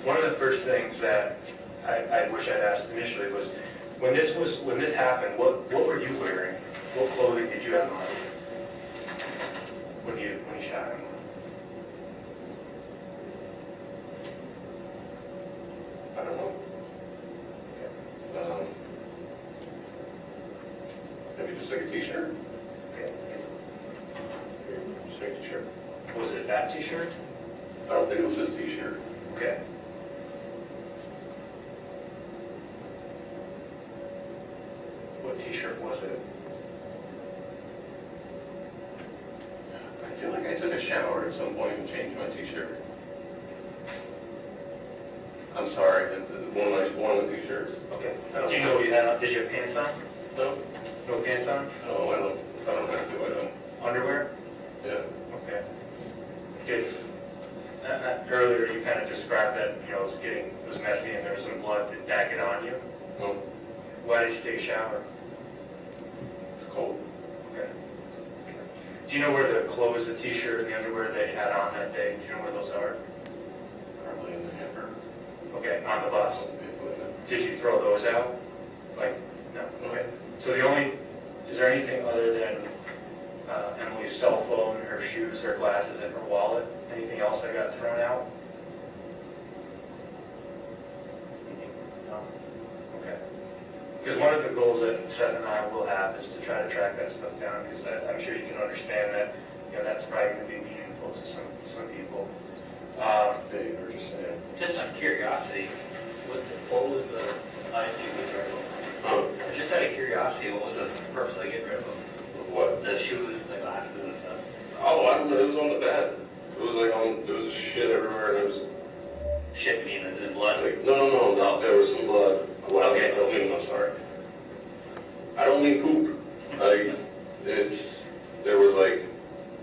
Speaker 5: One of the first things that I wish I'd asked initially was, when this happened, what were you wearing? What clothing did you have on when you shot him?
Speaker 1: I don't know. Maybe just like a t-shirt?
Speaker 5: Okay.
Speaker 1: Just like a t-shirt.
Speaker 5: Was it that t-shirt?
Speaker 1: I don't think it was his t-shirt.
Speaker 5: Okay. What t-shirt was it?
Speaker 1: I feel like I took a shower at some point and changed my t-shirt. I'm sorry, one of the t-shirts.
Speaker 5: Okay. Do you know what you had? Did you have pants on?
Speaker 1: No?
Speaker 5: No pants on?
Speaker 1: No, I don't have to, I don't.
Speaker 5: Underwear?
Speaker 1: Yeah.
Speaker 5: Okay. Did, earlier you kind of described that, you know, it was messy and there was some blood. Did that get on you?
Speaker 1: No,
Speaker 5: Why did you take a shower?
Speaker 1: it's cold.
Speaker 5: Okay. Do you know where the clothes, the t-shirt, and the underwear they had on that day, do you know where those are?
Speaker 1: Probably in the hamper.
Speaker 5: Okay, on the bus. Did you throw those out? Like, no, okay. So is there anything other than Emily's cell phone, her shoes, her glasses, and her wallet? Anything else that got thrown out? No? Okay. Because one of the goals that Seth and I will have is to try to track that stuff down, because I'm sure you can understand that, you know, that's probably going to be meaningful to some people.
Speaker 1: Dave, or just saying.
Speaker 6: Just out of curiosity, what was the IC with rid of? Just out of curiosity, what was the purpose of getting rid of them?
Speaker 1: What?
Speaker 6: The shoes, the glasses and stuff?
Speaker 1: Oh, I don't know, it was on the bed. It was like there was shit everywhere, and it was
Speaker 6: Shit, meaning the blood?
Speaker 1: like, no, there was some blood. Well,
Speaker 6: Okay.
Speaker 1: I'm sorry. I don't mean poop. There was like,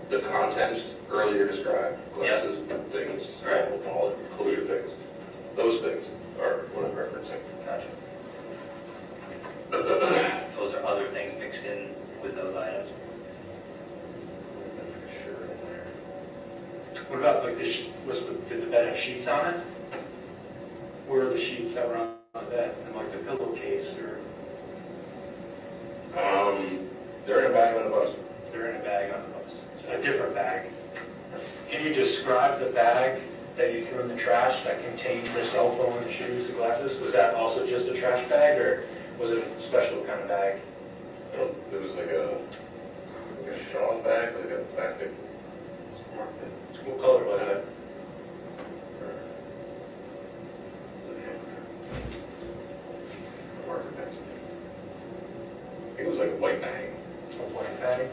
Speaker 1: the contents earlier described, glasses, things,
Speaker 6: Right.
Speaker 1: all included things. Those things are what I'm referencing.
Speaker 6: Gotcha. Those are other things mixed in with those items?
Speaker 5: What about like did the bed have sheets on it? Where are the sheets that were on the bed? And like the pillowcase, or
Speaker 1: They're in a bag on the bus.
Speaker 5: they're in a bag on the bus? A different bag. Can you describe the bag that you threw in the trash that contained the cell phone, the shoes, the glasses? Was that also just a trash bag, or was it a special kind of bag?
Speaker 1: It was like a straw bag, like a plastic.
Speaker 5: What color was it?
Speaker 1: It was like a white bag.
Speaker 5: A white bag?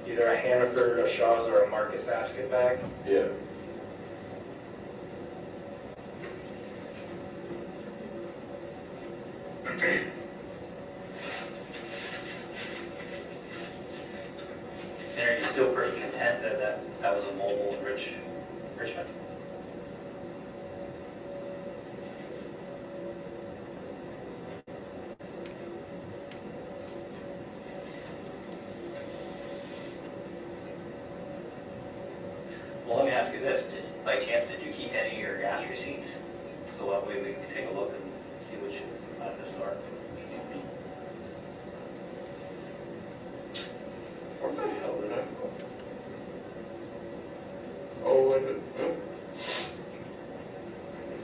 Speaker 5: Either a Hannaford, a Shaw's, or a Market Basket bag?
Speaker 1: Yeah.
Speaker 6: And are you still content that that was a mobile enrichment. Well, let me ask you this, by chance, did you keep any of your gas receipts? So that way we can take a look and see what you out of the store.
Speaker 1: What the hell did I? Oh, I did,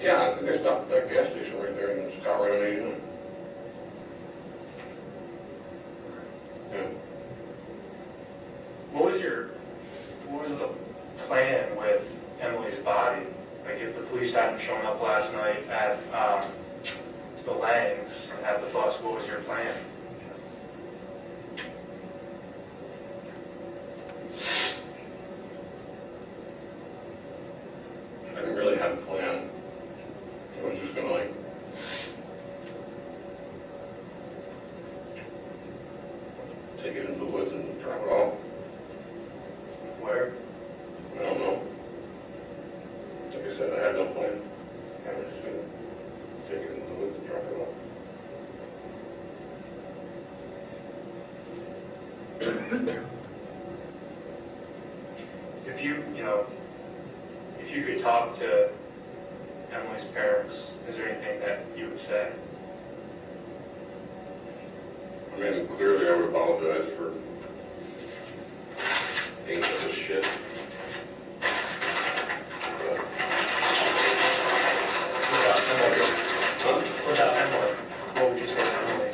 Speaker 1: yeah, I think I stopped at that gas station right there in Colorado, 89. Yeah.
Speaker 5: What was the plan with Emily's body? Like if the police hadn't shown up last night at the Langs and had the bus, what was your plan?
Speaker 1: I didn't really have a plan. I was just gonna like take it into the woods and drop it off.
Speaker 5: Where?
Speaker 1: I don't know. Like I said, I had no plan. I was just gonna take it into the woods and drop it off.
Speaker 5: If you could talk to Emily's parents, is there anything that you would say?
Speaker 1: I mean, clearly I would apologize for being such a shit.
Speaker 5: Without Emily, what would you say to Emily?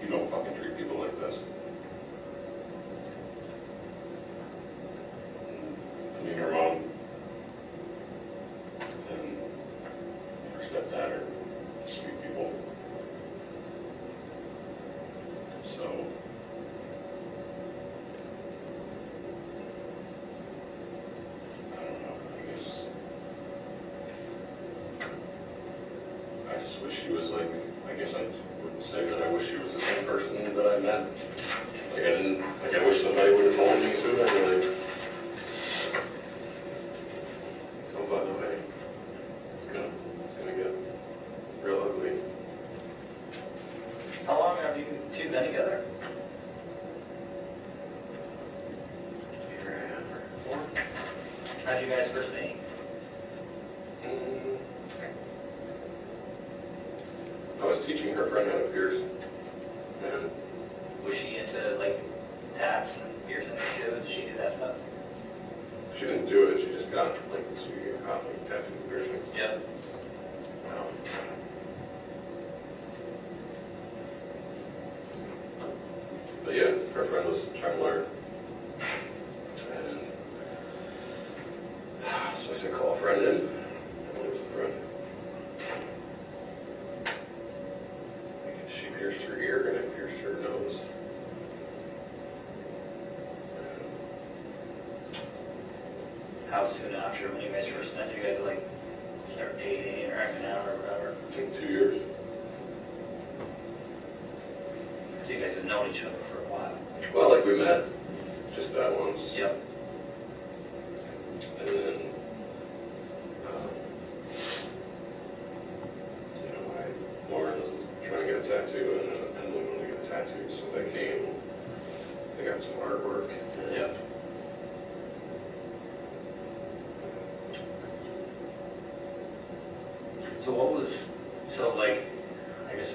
Speaker 1: You don't fucking treat people like this. I mean, your mom and your stepdad are sweet people. So, I don't know, I just wish she was like, I guess I wouldn't say that I wish she was the same person that I met. I wish somebody would have told me sooner, like, oh, by the way, it's gonna get real ugly.
Speaker 6: How long have you two been together?
Speaker 1: Year and a half or more.
Speaker 6: How'd you guys first meet?
Speaker 1: I was teaching her friend how to pierce. And
Speaker 6: Was she into like tats and piercing too? Did she do that stuff?
Speaker 1: she didn't do it, she just got like this copy tattoo piercing.
Speaker 6: Yep.
Speaker 1: But yeah, her friend was trying to learn. And so I said, call a friend in. And it was a friend. She pierced her ear and I pierced her nose.
Speaker 6: How soon after when you guys first met, you guys like start dating or acting out or whatever?
Speaker 1: I think 2 years.
Speaker 6: So you guys have known each other for a while.
Speaker 1: Well, like we met just that once.
Speaker 6: Yep.
Speaker 1: And then, Lauren was trying to get a tattoo and Emily wanted to get a tattoo, so they came, they got some artwork.
Speaker 6: Yep. So what was, so like, I guess,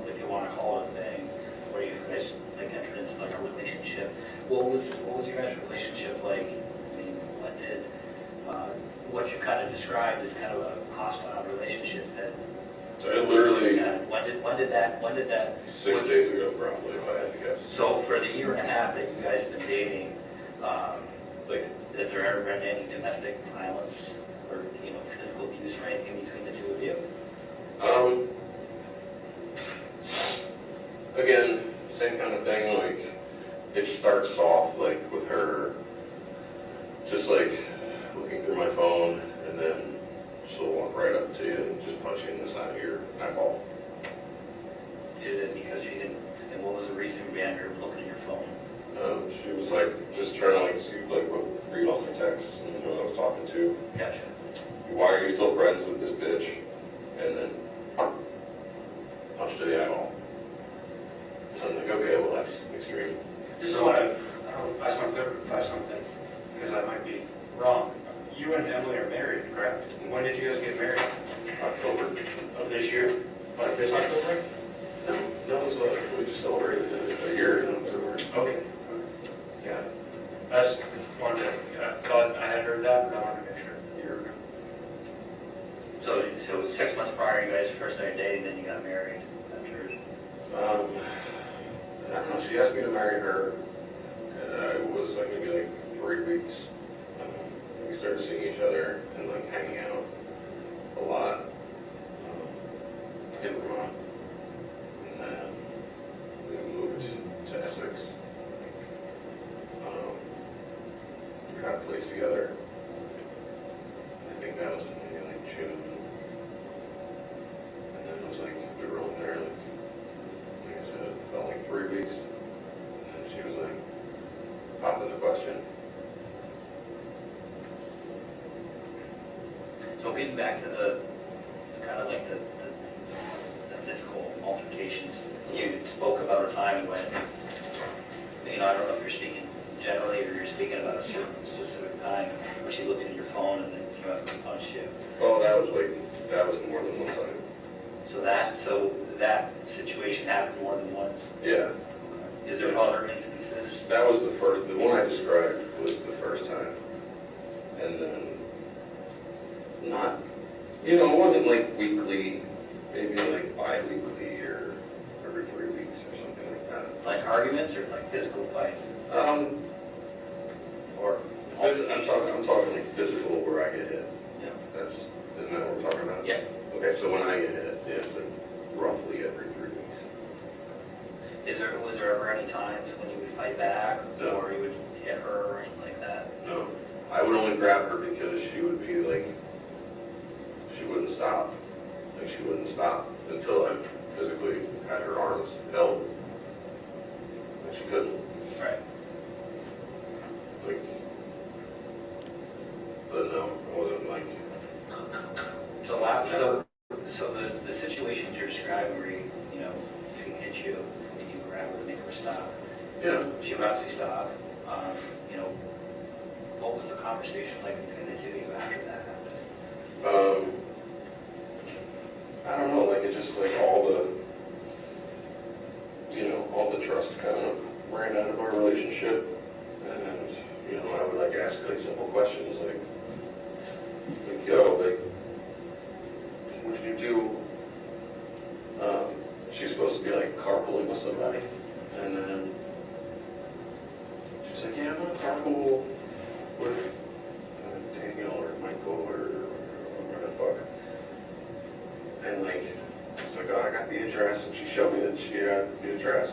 Speaker 6: if you want to call it a thing, where you guys like entered into like a relationship, what was your guys' relationship like? I mean, what you kind of described as kind of a hostile relationship that.
Speaker 1: So it literally,
Speaker 6: When did that?
Speaker 1: 6 days ago probably, if I had to guess.
Speaker 6: So for the year and a half that you guys have been dating, like, has there ever been any domestic violence or, physical abuse or anything between the two of you?
Speaker 1: Again, same kind of thing, like, it starts off, like, with her just, like, looking through my phone, and then she'll walk right up to you and just punch you in the side of your eyeball. like, just trying to like see, like, read off the text, and who I was talking to.
Speaker 6: Gotcha.
Speaker 1: Why are you still friends with this bitch? And then, punch to the eyeball. So I'm like, okay, well, that's extreme.
Speaker 3: So I just want to clarify something, because I might be wrong. You and Emily are married, correct? When did you guys get married?
Speaker 1: October.
Speaker 3: Of this year? Like this October?
Speaker 1: No, it was, we just celebrated a year in October.
Speaker 3: Okay. Yeah. I just wanted to, thought I had heard that, but I wanted to make sure. You're
Speaker 6: So 6 months prior, you guys first started dating, then you got married. I'm sure.
Speaker 1: I don't know, she asked me to marry her, and it was like maybe like 3 weeks. We started seeing each other and like hanging out a lot in Vermont. And then we moved to Essex. We got a place together. I think that was in maybe like June. And then it was like, we were only there like I said, it felt like 3 weeks. And she was like, popped in the question.
Speaker 6: So getting back to the kind of like the physical altercations, you spoke about a time when, I don't know if you're speaking generally or you're speaking about a certain specific time where she looked at your phone and then came up and punched you.
Speaker 1: Oh, that was more than one time.
Speaker 6: So that situation happened more than once.
Speaker 1: Yeah.
Speaker 6: Is there other instances?
Speaker 1: That was the one I described was the first time. And then, it wasn't like weekly, maybe like bi-weekly or every 3 weeks or something like that.
Speaker 6: Like arguments or like physical fights? Or
Speaker 1: I'm talking like physical where I get hit.
Speaker 6: Yeah.
Speaker 1: Isn't that what we're talking about?
Speaker 6: Yeah.
Speaker 1: Okay, so when I get hit, it's like roughly every 3 weeks.
Speaker 6: Was there ever any times when you would fight back
Speaker 1: No.
Speaker 6: or you would hit her or anything like that?
Speaker 1: No. I would only grab her because she would be like, she wouldn't stop. Like she wouldn't stop until I physically had her arms held. And she couldn't.
Speaker 6: Right.
Speaker 1: Like, but no, I wasn't like,
Speaker 6: So the situations you're describing where she hit you and you grab her to make her stop.
Speaker 1: yeah.
Speaker 6: She would obviously stop. What was the conversation like between the two of you after that happened?
Speaker 1: I don't know, like it just like all the trust kind of ran out of our relationship. And, I would like ask like simple questions like yo, like, what did you do? She's supposed to be like carpooling with somebody. And then she's like, yeah, I'm gonna carpool with Daniel or Michael or whatever the fuck. And like, it's like, oh, I got the address, and she showed me that she had the address.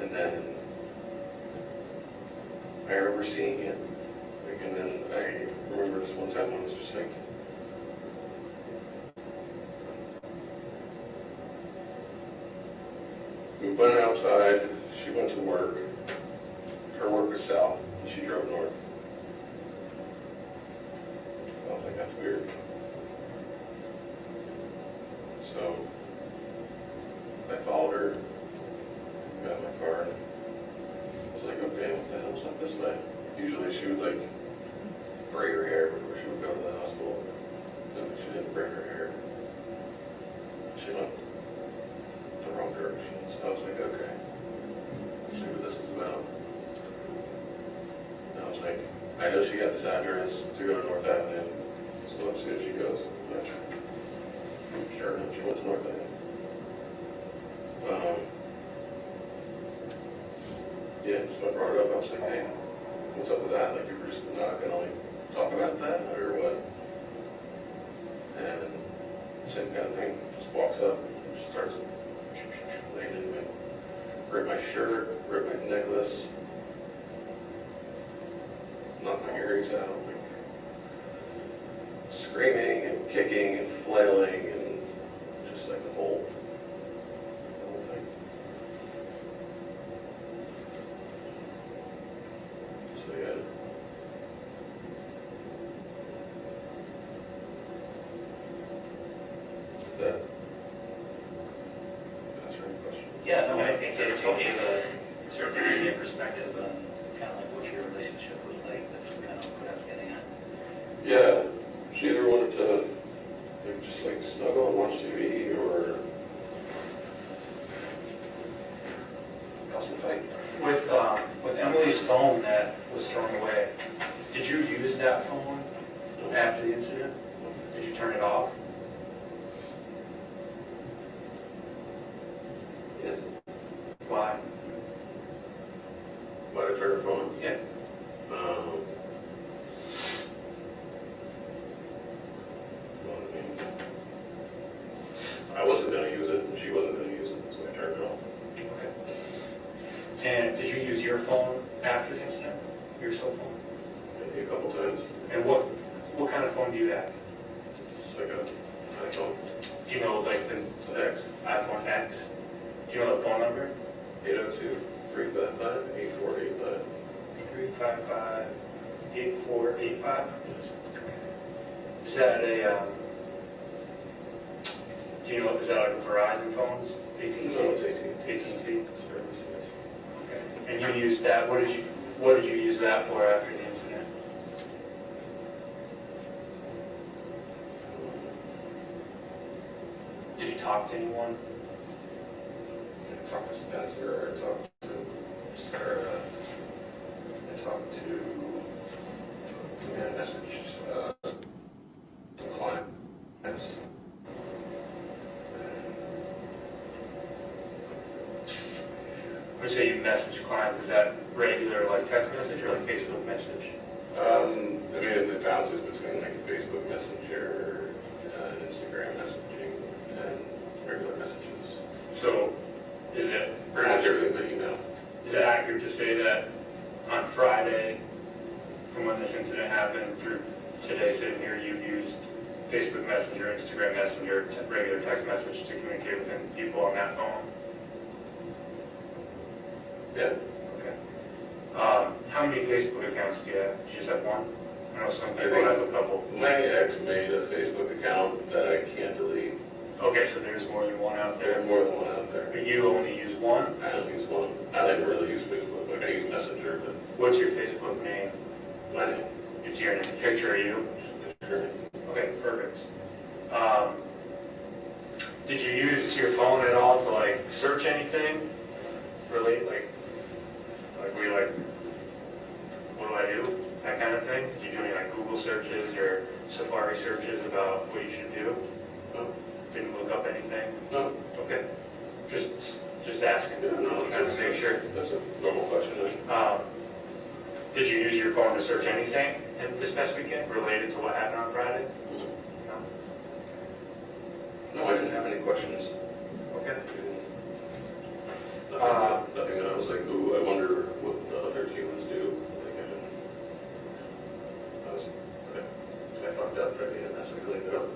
Speaker 1: And then I remember seeing it. Like, and then I remember this one time when I was just like, we went outside, she went to work, her work was south, and she drove north. I was like, that's weird. So, I followed her, got in my car, and I was like, okay, what the hell's up this way? Usually she would like braid her hair before she would go to the hospital. But she didn't braid her hair. She went the wrong direction. So I was like, okay, let's see what this is about. And I was like, I know she got this address to go to North Avenue, so let's see if she goes. Sure enough, she went to North Avenue. Yeah, so I brought it up. I was like, hey, what's up with that? Like, you were just not gonna like talk about that or what? And same kind of thing. Just walks up and just starts laying into me. Rip my shirt, rip my necklace, knock my earrings out, like screaming and kicking and flailing and just like the whole thing. That, that's your question.
Speaker 6: Yeah, no, I think it gave a certainly a perspective on kind of like what your relationship was like. That's kind of what I was getting at.
Speaker 1: Yeah, she either wanted to like, just like snuggle and watch TV or cause a fight.
Speaker 5: With Emily's phone that was thrown away, did you use that phone after the incident? Did you turn it off?
Speaker 1: Yes.
Speaker 5: Why?
Speaker 1: Why did I turn her phone?
Speaker 5: Yeah.
Speaker 1: Well, I mean, I wasn't gonna use it, and she wasn't gonna use it, so I turned it off.
Speaker 5: Okay. And did you use your phone after the incident? Your cell phone?
Speaker 1: Maybe a couple times.
Speaker 5: And what kind of phone do you have?
Speaker 1: It's like a iPhone.
Speaker 5: Do you know like the
Speaker 1: X.
Speaker 5: iPhone X? Do you know the phone number?
Speaker 1: 802-355-8485.
Speaker 5: 355-8485? Is that a, do you know, is that like a Verizon phones? AT&T?
Speaker 1: No, it's
Speaker 5: AT&T? Okay. And you used that, what did you use that for after the incident? Did you talk to anyone?
Speaker 1: I talked to Spencer, I talked to Sarah, I talked to, I messaged some clients.
Speaker 5: When you say you message clients, is that regular like text message or like Facebook message?
Speaker 1: I mean, it bounces between like Facebook Messenger, Instagram messaging, and regular messages.
Speaker 5: So, is it
Speaker 1: Pretty much everything but email.
Speaker 5: Is it accurate to say that on Friday, from when this incident happened through today, sitting here, you used Facebook Messenger, Instagram Messenger, regular text message to communicate with people on that phone?
Speaker 1: Yeah.
Speaker 5: Okay. How many Facebook accounts do you have? Do you just have one? I know some people have a couple.
Speaker 1: My ex made a Facebook account that I can't delete.
Speaker 5: Okay, so there's more than one out there.
Speaker 1: There's more than one out there.
Speaker 5: But you only use one?
Speaker 1: I don't use one. I never really use Facebook. Like, I use Messenger, but
Speaker 5: What's your Facebook name?
Speaker 1: my name.
Speaker 5: It's your name. Picture of you?
Speaker 1: Sure.
Speaker 5: Okay, perfect. Did you use your phone at all to like search anything? Really? Like were you like, what do I do? That kind of thing? Did you do any like Google searches or Safari searches about what you should do?
Speaker 1: No.
Speaker 5: Didn't look up anything?
Speaker 1: No.
Speaker 5: Okay. Just asking.
Speaker 1: Yeah, no.
Speaker 5: Kind of make sure.
Speaker 1: That's a normal question.
Speaker 5: Did you use your phone to search anything this past weekend related to what happened on Friday? No?
Speaker 1: No, I didn't have any questions.
Speaker 5: Okay.
Speaker 1: Nothing that I was like, ooh, I wonder what the other humans do. Like, I fucked up Friday and that's what I cleaned it up.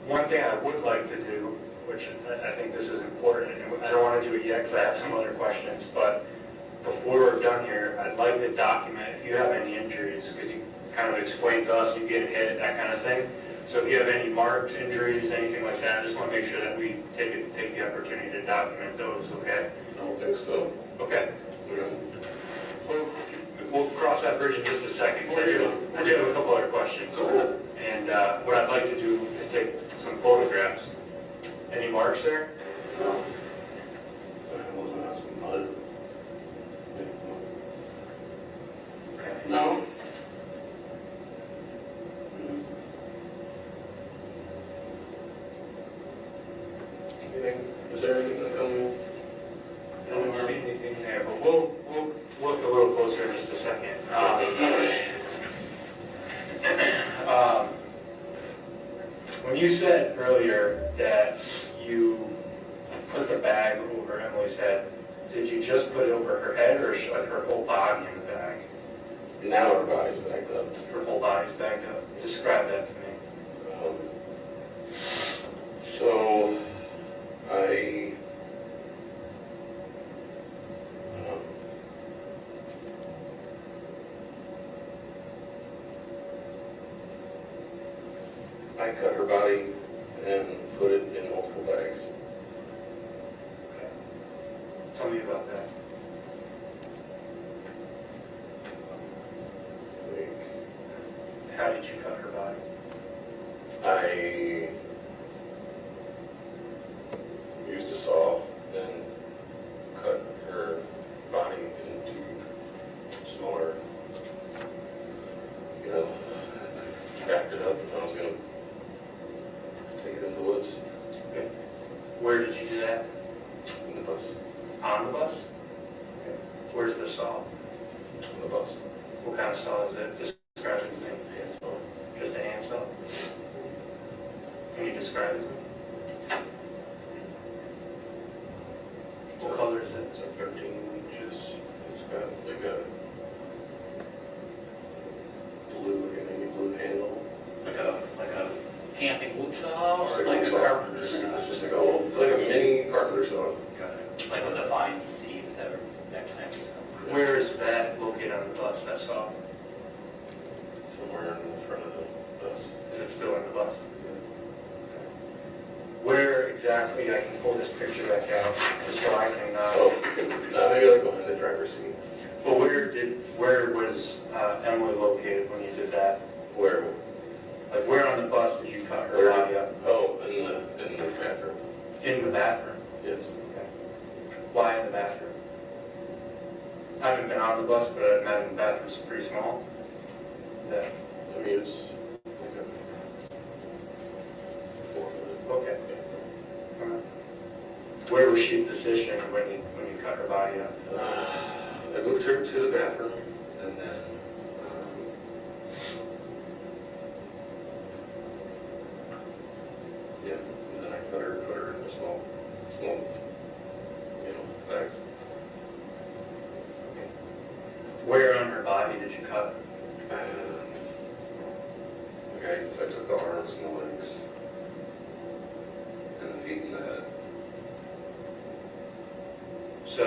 Speaker 5: One thing I would like to do, which I think this is important, and I don't want to do it yet because I have some other questions, but before we're done here, I'd like to document if you have any injuries, because you kind of explained to us you get hit, that kind of thing. So if you have any marks, injuries, anything like that, I just want to make sure that we take the opportunity to document those, okay?
Speaker 1: I don't think so.
Speaker 5: Okay.
Speaker 1: Yeah.
Speaker 5: We'll cross that bridge in just a second. I do have a couple other questions.
Speaker 1: Go ahead.
Speaker 5: And what I'd like to do is take some photographs. Any marks there?
Speaker 1: No. I wasn't on some mud. No. Anything? Is there anything that comes?
Speaker 5: I don't see anything there, but we'll look a little closer in just a second. When you said earlier that you put the bag over Emily's head, did you just put it over her head or like her whole body in the bag?
Speaker 1: Now our body's backed up.
Speaker 5: Her whole body's bagged up. Describe that to me.
Speaker 1: So, I cut her body and put it in multiple bags.
Speaker 5: Okay. Tell me about that. How did you cut her body?
Speaker 1: I used a saw and cut her body into smaller, backed it up, and I was going to take it in the woods.
Speaker 5: Okay. Where did you do that?
Speaker 1: In the bus.
Speaker 5: On the bus? Okay. Where's the saw?
Speaker 1: On the bus.
Speaker 5: What kind of saw is it? Describe it to me. Just a hand saw? Can you describe it? What color is it?
Speaker 1: It's like 13 inches. It's got like a blue, like a navy blue handle.
Speaker 6: Like a camping wood saw or
Speaker 1: It's
Speaker 6: like a
Speaker 1: saw.
Speaker 6: carpenter's
Speaker 1: It's
Speaker 6: saw?
Speaker 1: just like a mini carpenter saw.
Speaker 6: Got it. Like with the fine teeth that are next to them.
Speaker 5: Where is that located on the bus, that saw?
Speaker 1: Somewhere in front of the bus.
Speaker 5: Is it still in the bus? Where exactly, I can pull this picture back out, just so I can,
Speaker 1: Maybe like behind the driver's seat.
Speaker 5: but where was Emily located when you did that?
Speaker 1: Where?
Speaker 5: Like, where on the bus did you cut her body up?
Speaker 1: Oh, in the bathroom.
Speaker 5: In the bathroom?
Speaker 1: Yes.
Speaker 5: Okay. Why in the bathroom? I haven't been on the bus, but I imagine the bathroom's pretty small. Yeah.
Speaker 1: I mean, it's like a 4-foot.
Speaker 5: Okay. Alright. Where was she positioned when you cut her body up?
Speaker 1: I moved her to the bathroom, and then and then I put her in a small, bag.
Speaker 5: Where on her body did you cut?
Speaker 1: Okay, so I took the arms and the legs, and the feet and the head.
Speaker 5: So,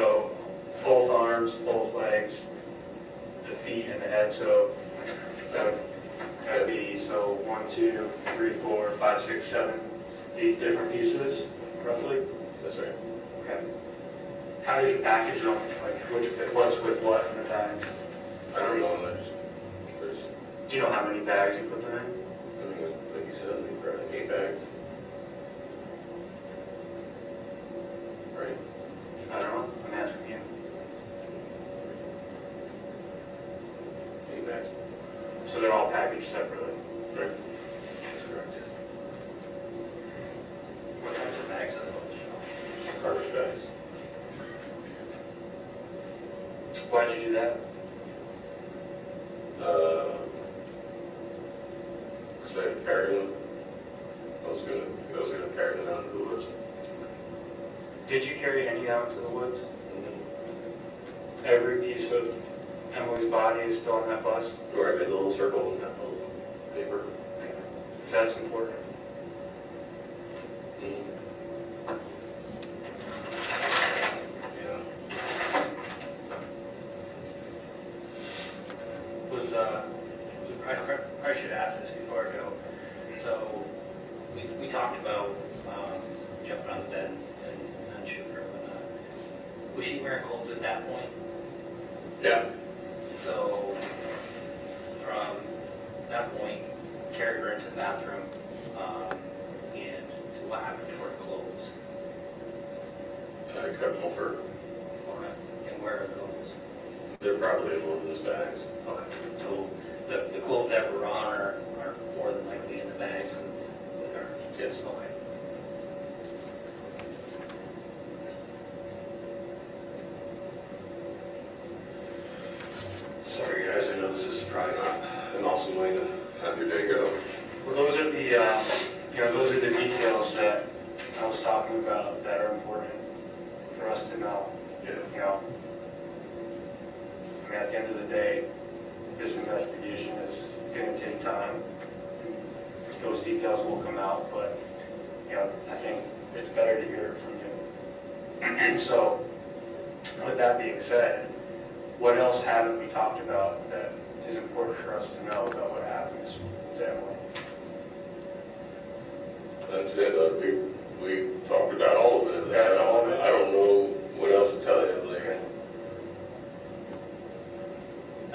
Speaker 5: both arms, both legs, the feet and the head, so that would be, so 1, 2, 3, 4, 5, 6, 7, 8 different pieces, roughly?
Speaker 1: That's right.
Speaker 5: Okay. How did you package them? Like, what's with what in the bags?
Speaker 1: I don't know, there's,
Speaker 5: Do you know how many bags you put them in?
Speaker 1: I mean, like you said, I think probably 8 bags. Right?
Speaker 5: I don't know, I'm asking you.
Speaker 1: 8 bags.
Speaker 5: So they're all packaged separately?
Speaker 1: Right. That's correct.
Speaker 6: What kinds of bags are those?
Speaker 1: Garbage bags.
Speaker 5: Why did you do that?
Speaker 1: Because I had carried them. I was gonna carry them out into the woods.
Speaker 5: Did you carry any out into the woods? Every piece of Emily's body is still on that bus?
Speaker 1: Where I made a little circle in that little paper.
Speaker 5: That's important.
Speaker 1: Yeah.
Speaker 6: I should ask this before I go. So, we talked about jumping on the bed and shooting her. Was she wearing clothes at that point?
Speaker 1: Yeah.
Speaker 6: So, from that point, carried her into the bathroom, and what happened to her clothes?
Speaker 1: I cut them over.
Speaker 6: And where are those?
Speaker 1: They're probably in one of those bags.
Speaker 6: Okay. So the clothes that were on her are more than likely in the bags with her?
Speaker 1: Yes.
Speaker 6: Okay.
Speaker 1: Sorry guys, I know this is probably not an awesome way to have your day go.
Speaker 5: Well, those are the details that I was talking about that are important for us to know.
Speaker 1: Yeah.
Speaker 5: I mean, at the end of the day, this investigation is going to take time. Those details will come out, but, I think it's better to hear it from you. So, with that being said, what else haven't we talked about that is important for us to know about what happens to Emily?
Speaker 1: That's it, we talked about all of it. I don't know what else to tell you, like,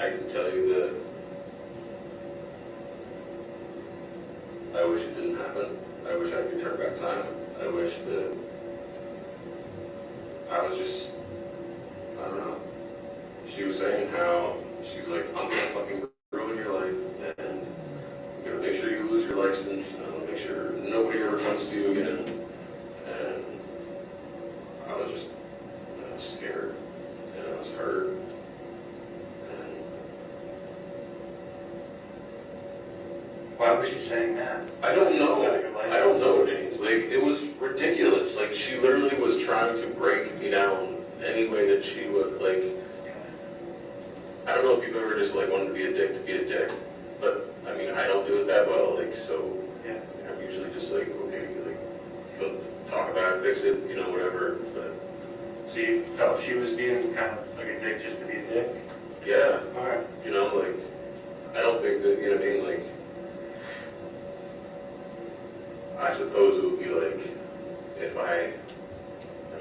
Speaker 1: I can tell you that I wish it didn't happen. I wish I could turn back time. I wish that I was just, I don't know. She was saying how, she's like, I'm gonna fucking ruin your life, and I'm gonna make sure you lose your license, and I'm gonna make sure nobody ever comes to you again. And I was just, I was scared, and I was hurt. And
Speaker 5: Why was she saying that?
Speaker 1: I don't know, James. Like, it was ridiculous. Like, she literally was trying to break me down any way that she would, like, I don't know if you've ever just, like, wanted to be a dick, but, I mean, I don't do it that well, like, so,
Speaker 5: Yeah.
Speaker 1: I'm usually just like, okay, like, we'll talk about it, fix it, you know, whatever, but,
Speaker 5: So you felt she was being kind of like a dick just to be a dick?
Speaker 1: yeah,
Speaker 5: All right.
Speaker 1: you know, like, I don't think that, you know what I mean, like, I suppose it would be like, if I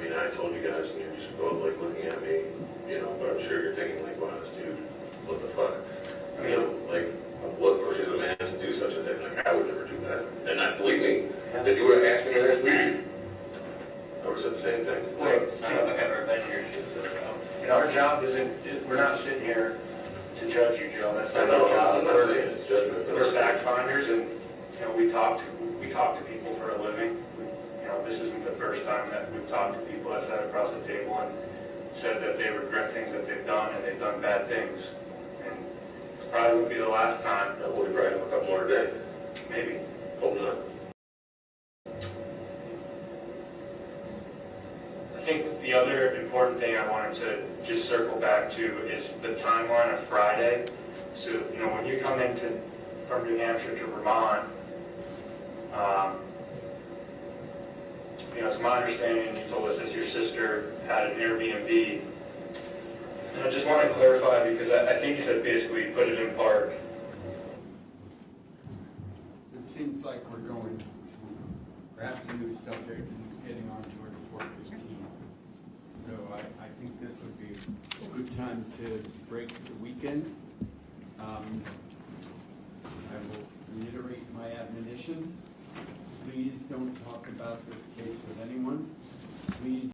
Speaker 1: mean, I told you guys, and you're just both, like, looking at me, you know, but I'm sure you're thinking, like, wow, this dude, what the fuck? You know, like, what pushes a man to do such a thing? Like, I would never do that. And not believe me, if you would have asked me last week, I would have said the same thing.
Speaker 5: Well,
Speaker 6: I've never been here, so,
Speaker 5: and our job we're not sitting here to judge you, Joe. That's
Speaker 1: I
Speaker 5: not
Speaker 1: know,
Speaker 5: our job.
Speaker 1: I'm not saying it's judgment, but
Speaker 5: We're fact finders, and, you know, we talk to people for a living. You know, this isn't the first time that we've talked to people that sat across the table and said that they regret things that they've done, and they've done bad things. And it probably won't be the last time.
Speaker 1: I would probably have a couple more today.
Speaker 5: Maybe.
Speaker 1: Hope not.
Speaker 5: I think the other important thing I wanted to just circle back to is the timeline of Friday. So, you know, when you come from New Hampshire to Vermont, you know, it's my understanding, you told us that your sister had an Airbnb. And I just want to clarify, because I think you said basically put it in park.
Speaker 8: It seems like we're going to perhaps a new subject and getting on towards 4:15. So I think this would be a good time to break the weekend. I will reiterate my admonition. Please don't talk about this case with anyone. Please